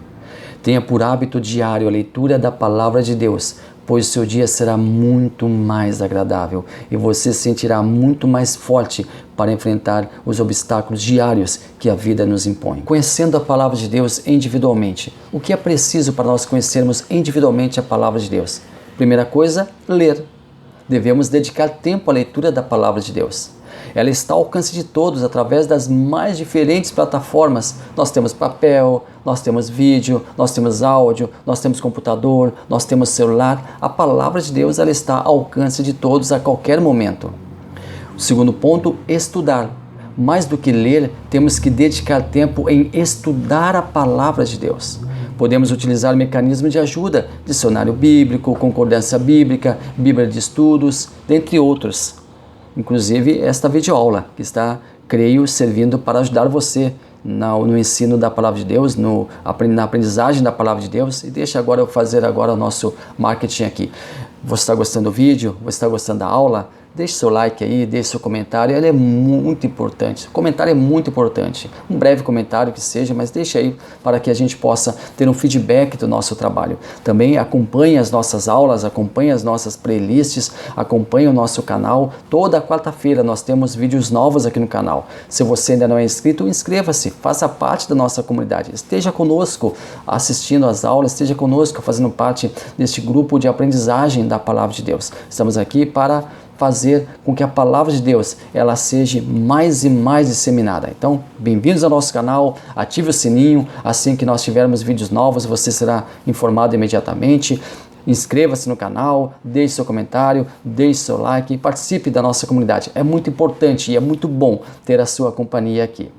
Tenha por hábito diário a leitura da Palavra de Deus, pois o seu dia será muito mais agradável e você se sentirá muito mais forte para enfrentar os obstáculos diários que a vida nos impõe. Conhecendo a Palavra de Deus individualmente, o que é preciso para nós conhecermos individualmente a Palavra de Deus? Primeira coisa, ler. Devemos dedicar tempo à leitura da Palavra de Deus. Ela está ao alcance de todos através das mais diferentes plataformas. Nós temos papel, nós temos vídeo, nós temos áudio, nós temos computador, nós temos celular. A Palavra de Deus ela está ao alcance de todos a qualquer momento. O segundo ponto, estudar. Mais do que ler, temos que dedicar tempo em estudar a Palavra de Deus. Podemos utilizar mecanismos de ajuda, dicionário bíblico, concordância bíblica, Bíblia de estudos, dentre outros. Inclusive esta videoaula que está, creio, servindo para ajudar você no ensino da Palavra de Deus, na aprendizagem da Palavra de Deus. E deixa agora eu fazer agora o nosso marketing aqui. Você está gostando do vídeo? Você está gostando da aula? Deixe seu like aí, deixe seu comentário, ele é muito importante. O comentário é muito importante. Um breve comentário que seja, mas deixe aí para que a gente possa ter um feedback do nosso trabalho. Também acompanhe as nossas aulas, acompanhe as nossas playlists, acompanhe o nosso canal. Toda quarta-feira nós temos vídeos novos aqui no canal. Se você ainda não é inscrito, inscreva-se, faça parte da nossa comunidade. Esteja conosco assistindo às aulas, esteja conosco fazendo parte deste grupo de aprendizagem da Palavra de Deus. Estamos aqui para fazer com que a Palavra de Deus ela seja mais e mais disseminada. Então, bem-vindos ao nosso canal, ative o sininho, assim que nós tivermos vídeos novos, você será informado imediatamente. Inscreva-se no canal, deixe seu comentário, deixe seu like e participe da nossa comunidade. É muito importante e é muito bom ter a sua companhia aqui.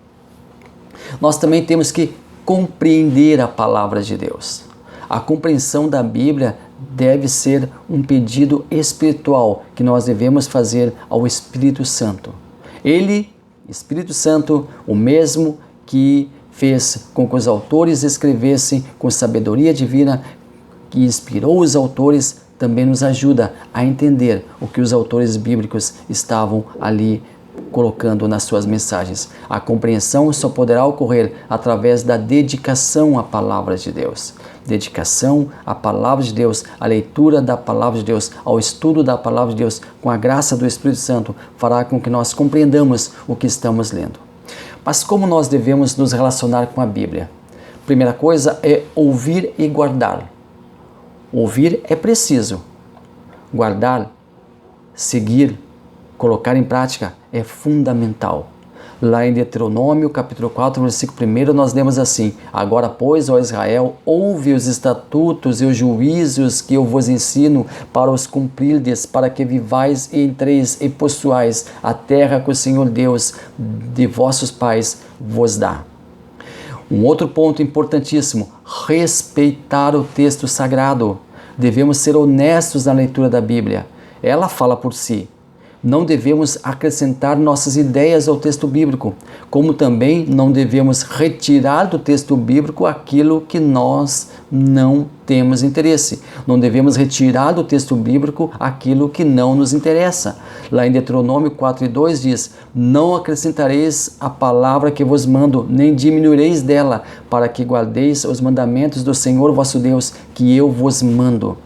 Nós também temos que compreender a palavra de Deus. A compreensão da Bíblia deve ser um pedido espiritual que nós devemos fazer ao Espírito Santo. Ele, Espírito Santo, o mesmo que fez com que os autores escrevessem com sabedoria divina, que inspirou os autores, também nos ajuda a entender o que os autores bíblicos estavam ali colocando nas suas mensagens. A compreensão só poderá ocorrer através da dedicação à palavra de Deus. Dedicação à palavra de Deus, à leitura da palavra de Deus, ao estudo da palavra de Deus, com a graça do Espírito Santo, fará com que nós compreendamos o que estamos lendo. Mas como nós devemos nos relacionar com a Bíblia? Primeira coisa é ouvir e guardar. Ouvir é preciso. Guardar, seguir, colocar em prática é fundamental. Lá em Deuteronômio, capítulo 4, versículo 1, nós lemos assim: Agora, pois, ó Israel, ouve os estatutos e os juízos que eu vos ensino para os cumprirdes, para que vivais e entreis e possuais a terra que o Senhor Deus de vossos pais vos dá. Um outro ponto importantíssimo: respeitar o texto sagrado. Devemos ser honestos na leitura da Bíblia. Ela fala por si. Não devemos acrescentar nossas ideias ao texto bíblico, como também não devemos retirar do texto bíblico aquilo que nós não temos interesse. Não devemos retirar do texto bíblico aquilo que não nos interessa. Lá em Deuteronômio 4:2 diz: Não acrescentareis a palavra que vos mando, nem diminuireis dela, para que guardeis os mandamentos do Senhor vosso Deus, que eu vos mando.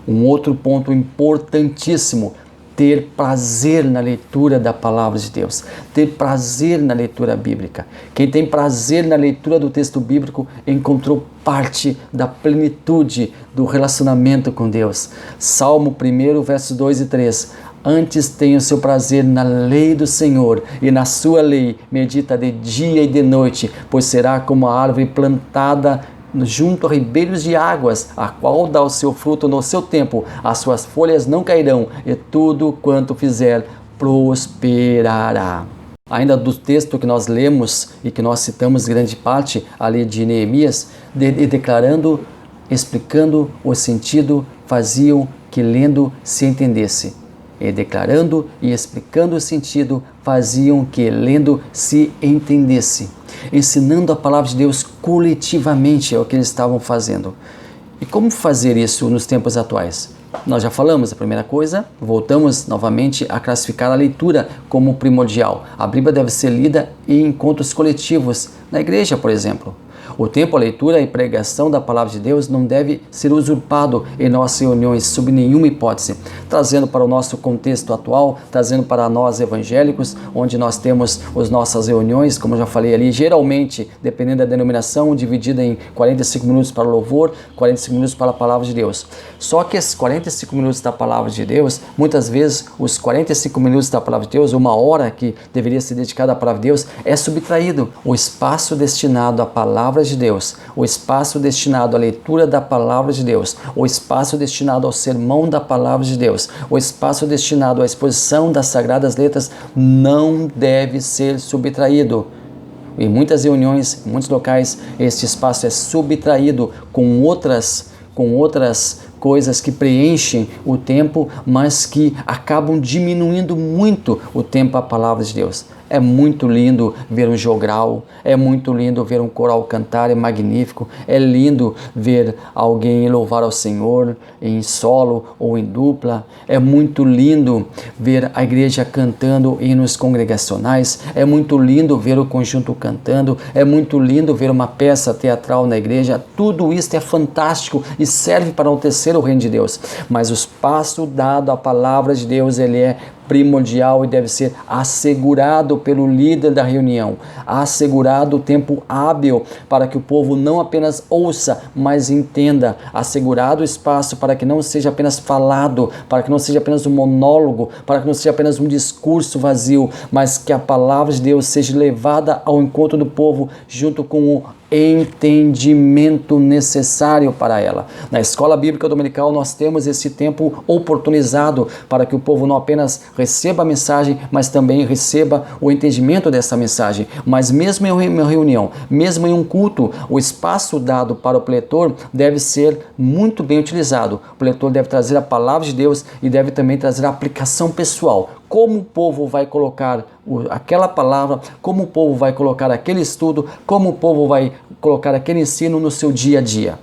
Um outro ponto importantíssimo: ter prazer na leitura da palavra de Deus, ter prazer na leitura bíblica. Quem tem prazer na leitura do texto bíblico encontrou parte da plenitude do relacionamento com Deus. Salmo 1, versos 2 e 3. Antes tenha o seu prazer na lei do Senhor, e na sua lei medita de dia e de noite, pois será como a árvore plantada junto a ribeiros de águas, a qual dá o seu fruto no seu tempo, as suas folhas não cairão, e tudo quanto fizer prosperará. Ainda do texto que nós lemos e que nós citamos grande parte ali de Neemias, declarando, explicando o sentido, faziam que lendo se entendesse. E declarando e explicando o sentido, faziam que lendo se entendesse. Ensinando a palavra de Deus coletivamente é o que eles estavam fazendo. E como fazer isso nos tempos atuais? Nós já falamos, a primeira coisa, voltamos novamente a classificar a leitura como primordial. A Bíblia deve ser lida em encontros coletivos, na igreja, por exemplo. O tempo, a leitura e pregação da palavra de Deus não deve ser usurpado em nossas reuniões, sob nenhuma hipótese. Trazendo para o nosso contexto atual, trazendo para nós evangélicos, onde nós temos as nossas reuniões, como eu já falei ali, geralmente, dependendo da denominação, dividida em 45 minutos para o louvor, 45 minutos para a palavra de Deus. Só que esses 45 minutos da palavra de Deus, muitas vezes os 45 minutos da palavra de Deus, uma hora que deveria ser dedicada à palavra de Deus, é subtraído. O espaço destinado à palavra de Deus, o espaço destinado à leitura da palavra de Deus, o espaço destinado ao sermão da palavra de Deus, o espaço destinado à exposição das sagradas letras não deve ser subtraído. Em muitas reuniões, em muitos locais, este espaço é subtraído com outras coisas que preenchem o tempo, mas que acabam diminuindo muito o tempo à palavra de Deus. É muito lindo ver um jogral, é muito lindo ver um coral cantar, é magnífico, é lindo ver alguém louvar ao Senhor em solo ou em dupla, é muito lindo ver a igreja cantando hinos congregacionais, é muito lindo ver o conjunto cantando, é muito lindo ver uma peça teatral na igreja. Tudo isso é fantástico e serve para enaltecer o reino de Deus, mas o espaço dado à palavra de Deus, ele é primordial e deve ser assegurado pelo líder da reunião, assegurado o tempo hábil para que o povo não apenas ouça, mas entenda, assegurado o espaço para que não seja apenas falado, para que não seja apenas um monólogo, para que não seja apenas um discurso vazio, mas que a palavra de Deus seja levada ao encontro do povo junto com entendimento necessário para ela. Na escola bíblica dominical nós temos esse tempo oportunizado para que o povo não apenas receba a mensagem, mas também receba o entendimento dessa mensagem. Mas mesmo em uma reunião, mesmo em um culto, o espaço dado para o preletor deve ser muito bem utilizado. O preletor deve trazer a palavra de Deus e deve também trazer a aplicação pessoal. Como o povo vai colocar aquela palavra, como o povo vai colocar aquele estudo, como o povo vai colocar aquele ensino no seu dia a dia.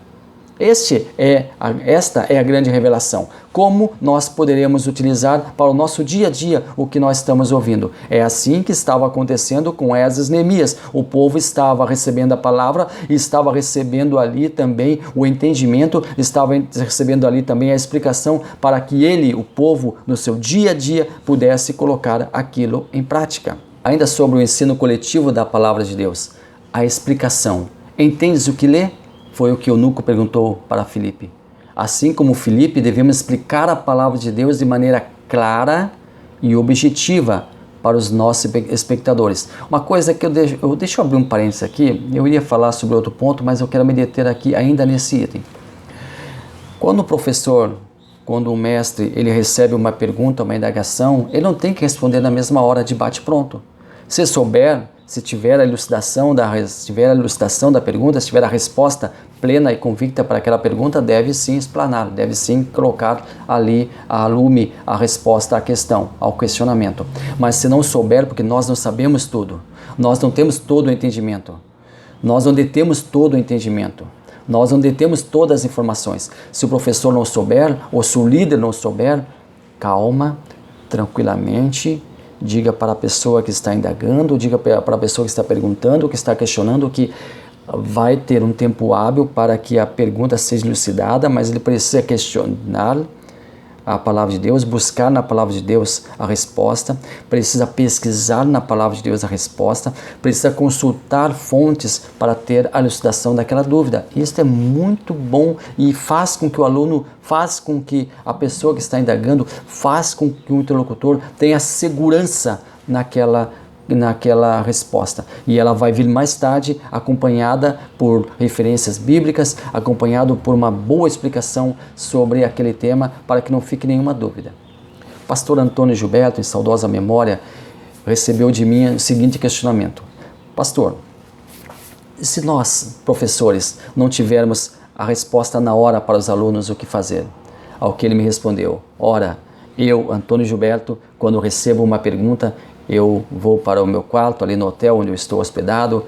Esta é a grande revelação. Como nós poderemos utilizar para o nosso dia a dia o que nós estamos ouvindo. É assim que estava acontecendo com Esdras e Neemias. O povo estava recebendo a palavra, estava recebendo ali também o entendimento, estava recebendo ali também a explicação para que ele, o povo, no seu dia a dia, pudesse colocar aquilo em prática. Ainda sobre o ensino coletivo da palavra de Deus, a explicação. Entendes o que lê? Foi o que o eunuco perguntou para Filipe. Assim como Filipe, devemos explicar a palavra de Deus de maneira clara e objetiva para os nossos espectadores. Uma coisa que deixa eu abrir um parênteses aqui, eu iria falar sobre outro ponto, mas eu quero me deter aqui ainda nesse item. Quando o professor, quando o mestre, ele recebe uma pergunta, uma indagação, ele não tem que responder na mesma hora de bate-pronto. Se souber, se tiver a elucidação da pergunta, se tiver a resposta plena e convicta para aquela pergunta, deve sim explanar, deve sim colocar ali a lume a resposta à questão, ao questionamento. Mas se não souber, porque nós não sabemos tudo, nós não temos todo o entendimento, nós não detemos todo o entendimento, nós não detemos todas as informações. Se o professor não souber, ou se o líder não souber, calma, tranquilamente, diga para a pessoa que está indagando, diga para a pessoa que está perguntando, que está questionando, que vai ter um tempo hábil para que a pergunta seja elucidada, mas ele precisa questionar a palavra de Deus, buscar na palavra de Deus a resposta, precisa pesquisar na palavra de Deus a resposta, precisa consultar fontes para ter a elucidação daquela dúvida. Isso é muito bom e faz com que o aluno, faz com que a pessoa que está indagando, faz com que o interlocutor tenha segurança naquela resposta. E ela vai vir mais tarde acompanhada por referências bíblicas, acompanhado por uma boa explicação sobre aquele tema, para que não fique nenhuma dúvida. O pastor Antônio Gilberto, em saudosa memória, recebeu de mim o seguinte questionamento: pastor, se nós, professores, não tivermos a resposta na hora para os alunos, o que fazer? Ao que ele me respondeu: ora, eu, Antônio Gilberto, quando recebo uma pergunta, eu vou para o meu quarto, ali no hotel onde eu estou hospedado,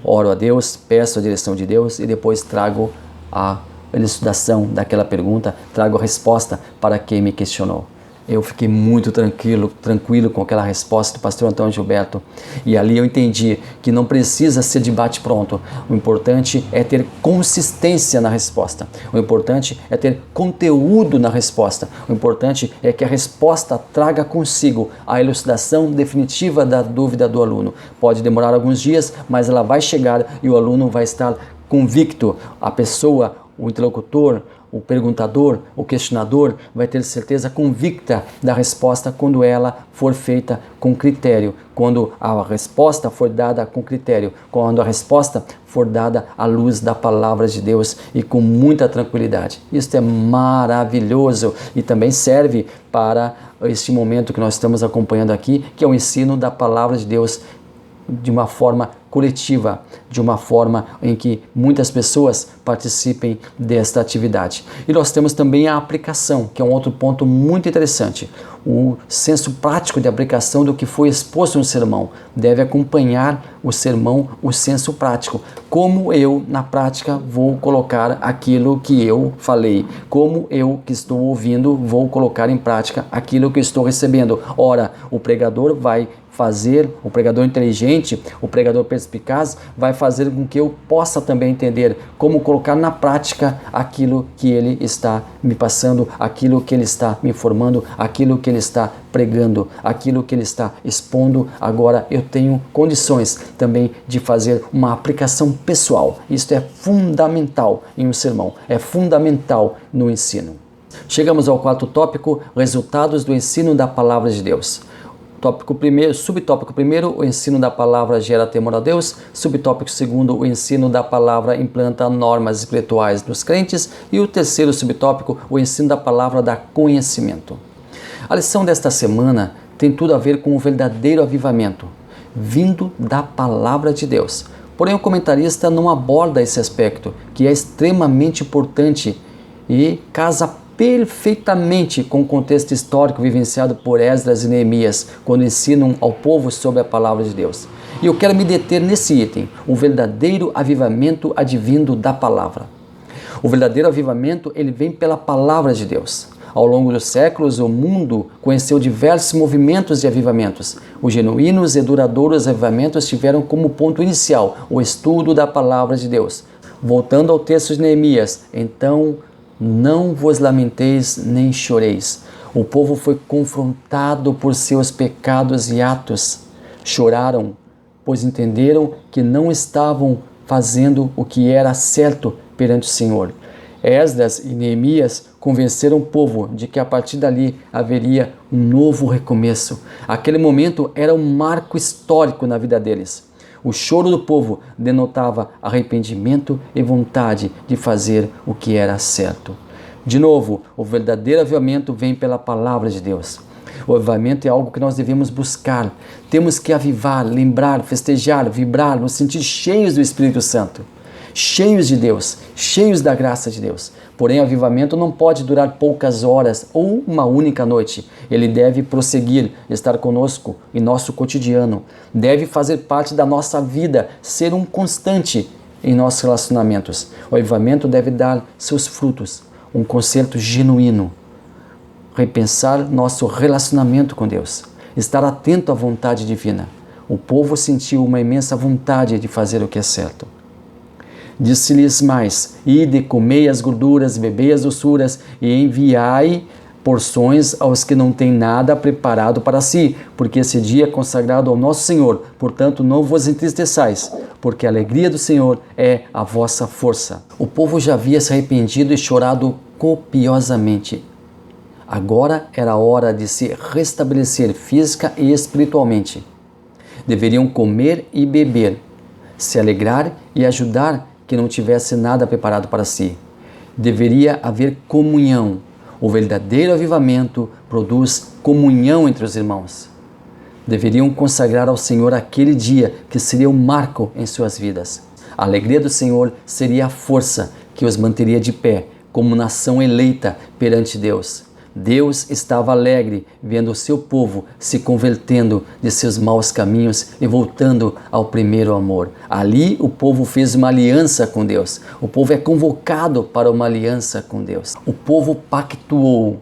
oro a Deus, peço a direção de Deus e depois trago a elucidação daquela pergunta, trago a resposta para quem me questionou. Eu fiquei muito tranquilo com aquela resposta do pastor Antônio Gilberto. E ali eu entendi que não precisa ser de bate-pronto. O importante é ter consistência na resposta. O importante é ter conteúdo na resposta. O importante é que a resposta traga consigo a elucidação definitiva da dúvida do aluno. Pode demorar alguns dias, mas ela vai chegar e o aluno vai estar convicto. A pessoa, o interlocutor, o perguntador, o questionador vai ter certeza convicta da resposta quando ela for feita com critério, quando a resposta for dada com critério, quando a resposta for dada à luz da palavra de Deus e com muita tranquilidade. Isso é maravilhoso e também serve para este momento que nós estamos acompanhando aqui, que é o ensino da palavra de Deus de uma forma coletiva, de uma forma em que muitas pessoas participem desta atividade. E nós temos também a aplicação, que é um outro ponto muito interessante. O senso prático de aplicação do que foi exposto no sermão deve acompanhar o sermão, o senso prático. Como eu, na prática, vou colocar aquilo que eu falei? Como eu, que estou ouvindo, vou colocar em prática aquilo que estou recebendo? Ora, o pregador vai fazer, o pregador inteligente, o pregador perspicaz, vai fazer com que eu possa também entender como colocar na prática aquilo que ele está me passando, aquilo que ele está me informando, aquilo que ele está pregando, aquilo que ele está expondo. Agora eu tenho condições também de fazer uma aplicação pessoal. Isto é fundamental em um sermão, é fundamental no ensino. Chegamos ao quarto tópico: resultados do ensino da palavra de Deus. Tópico primeiro, subtópico primeiro, o ensino da palavra gera temor a Deus. Subtópico segundo, o ensino da palavra implanta normas espirituais nos crentes. E o terceiro subtópico, o ensino da palavra dá conhecimento. A lição desta semana tem tudo a ver com o verdadeiro avivamento, vindo da palavra de Deus. Porém, o comentarista não aborda esse aspecto, que é extremamente importante e casa perfeitamente com o contexto histórico vivenciado por Esdras e Neemias, quando ensinam ao povo sobre a palavra de Deus. E eu quero me deter nesse item, o verdadeiro avivamento advindo da palavra. O verdadeiro avivamento, ele vem pela palavra de Deus. Ao longo dos séculos, o mundo conheceu diversos movimentos de avivamentos. Os genuínos e duradouros avivamentos tiveram como ponto inicial o estudo da palavra de Deus. Voltando ao texto de Neemias, então não vos lamenteis nem choreis. O povo foi confrontado por seus pecados e atos. Choraram, pois entenderam que não estavam fazendo o que era certo perante o Senhor. Esdras e Neemias convenceram o povo de que a partir dali haveria um novo recomeço. Aquele momento era um marco histórico na vida deles. O choro do povo denotava arrependimento e vontade de fazer o que era certo. De novo, o verdadeiro avivamento vem pela palavra de Deus. O avivamento é algo que nós devemos buscar. Temos que avivar, lembrar, festejar, vibrar, nos sentir cheios do Espírito Santo. Cheios de Deus, cheios da graça de Deus. Porém, o avivamento não pode durar poucas horas ou uma única noite. Ele deve prosseguir, estar conosco em nosso cotidiano. Deve fazer parte da nossa vida, ser um constante em nossos relacionamentos. O avivamento deve dar seus frutos, um conserto genuíno. Repensar nosso relacionamento com Deus. Estar atento à vontade divina. O povo sentiu uma imensa vontade de fazer o que é certo. Disse-lhes mais: ide, comei as gorduras, bebei as doçuras, e enviai porções aos que não têm nada preparado para si, porque esse dia é consagrado ao nosso Senhor. Portanto, não vos entristeçais, porque a alegria do Senhor é a vossa força. O povo já havia se arrependido e chorado copiosamente. Agora era a hora de se restabelecer física e espiritualmente. Deveriam comer e beber, se alegrar e ajudar que não tivesse nada preparado para si. Deveria haver comunhão. O verdadeiro avivamento produz comunhão entre os irmãos. Deveriam consagrar ao Senhor aquele dia que seria um marco em suas vidas. A alegria do Senhor seria a força que os manteria de pé como nação eleita perante Deus. Deus estava alegre vendo o seu povo se convertendo de seus maus caminhos e voltando ao primeiro amor. Ali o povo fez uma aliança com Deus. O povo é convocado para uma aliança com Deus. O povo pactuou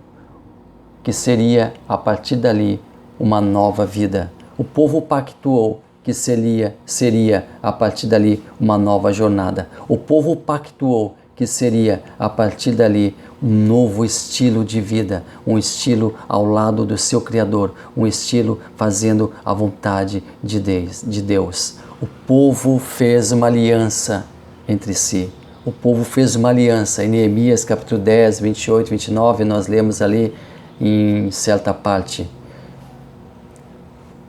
que seria a partir dali uma nova vida. O povo pactuou que seria a partir dali uma nova jornada. O povo pactuou que seria a partir dali um novo estilo de vida, um estilo ao lado do seu Criador, um estilo fazendo a vontade de Deus. O povo fez uma aliança entre si. O povo fez uma aliança. Em Neemias capítulo 10, 28, 29, nós lemos ali em certa parte.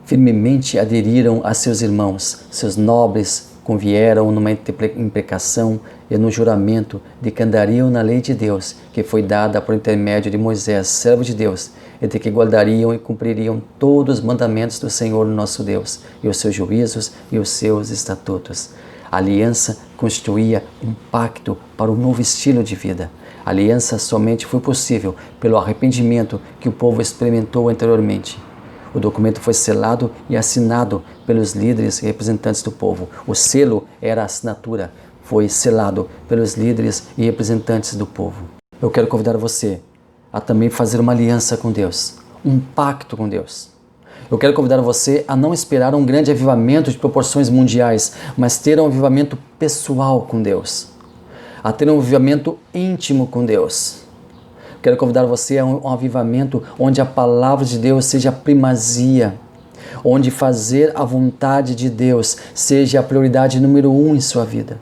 Firmemente aderiram a seus irmãos, seus nobres convieram numa imprecação e no juramento de que andariam na lei de Deus, que foi dada por intermédio de Moisés, servo de Deus, e de que guardariam e cumpririam todos os mandamentos do Senhor nosso Deus, e os seus juízos e os seus estatutos. A aliança constituía um pacto para um novo estilo de vida. A aliança somente foi possível pelo arrependimento que o povo experimentou anteriormente. O documento foi selado e assinado pelos líderes e representantes do povo. O selo era a assinatura, foi selado pelos líderes e representantes do povo. Eu quero convidar você a também fazer uma aliança com Deus, um pacto com Deus. Eu quero convidar você a não esperar um grande avivamento de proporções mundiais, mas ter um avivamento pessoal com Deus, a ter um avivamento íntimo com Deus. Quero convidar você a um avivamento onde a palavra de Deus seja a primazia, onde fazer a vontade de Deus seja a prioridade número 1 em sua vida.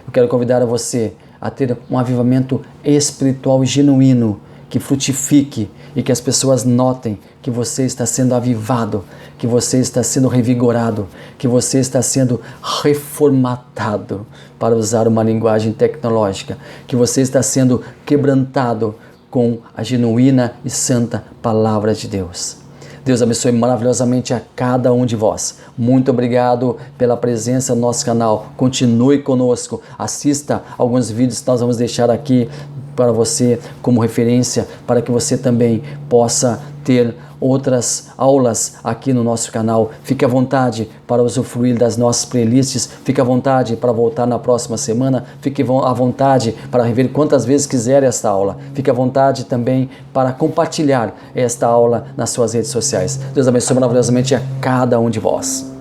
Eu quero convidar você a ter um avivamento espiritual genuíno, que frutifique e que as pessoas notem que você está sendo avivado, que você está sendo revigorado, que você está sendo reformatado, para usar uma linguagem tecnológica, que você está sendo quebrantado com a genuína e santa palavra de Deus. Deus abençoe maravilhosamente a cada um de vós. Muito obrigado pela presença no nosso canal. Continue conosco. Assista alguns vídeos que nós vamos deixar aqui para você como referência, para que você também possa ter outras aulas aqui no nosso canal. Fique à vontade para usufruir das nossas playlists, fique à vontade para voltar na próxima semana, fique à vontade para rever quantas vezes quiser esta aula, fique à vontade também para compartilhar esta aula nas suas redes sociais. Deus abençoe maravilhosamente a cada um de vós.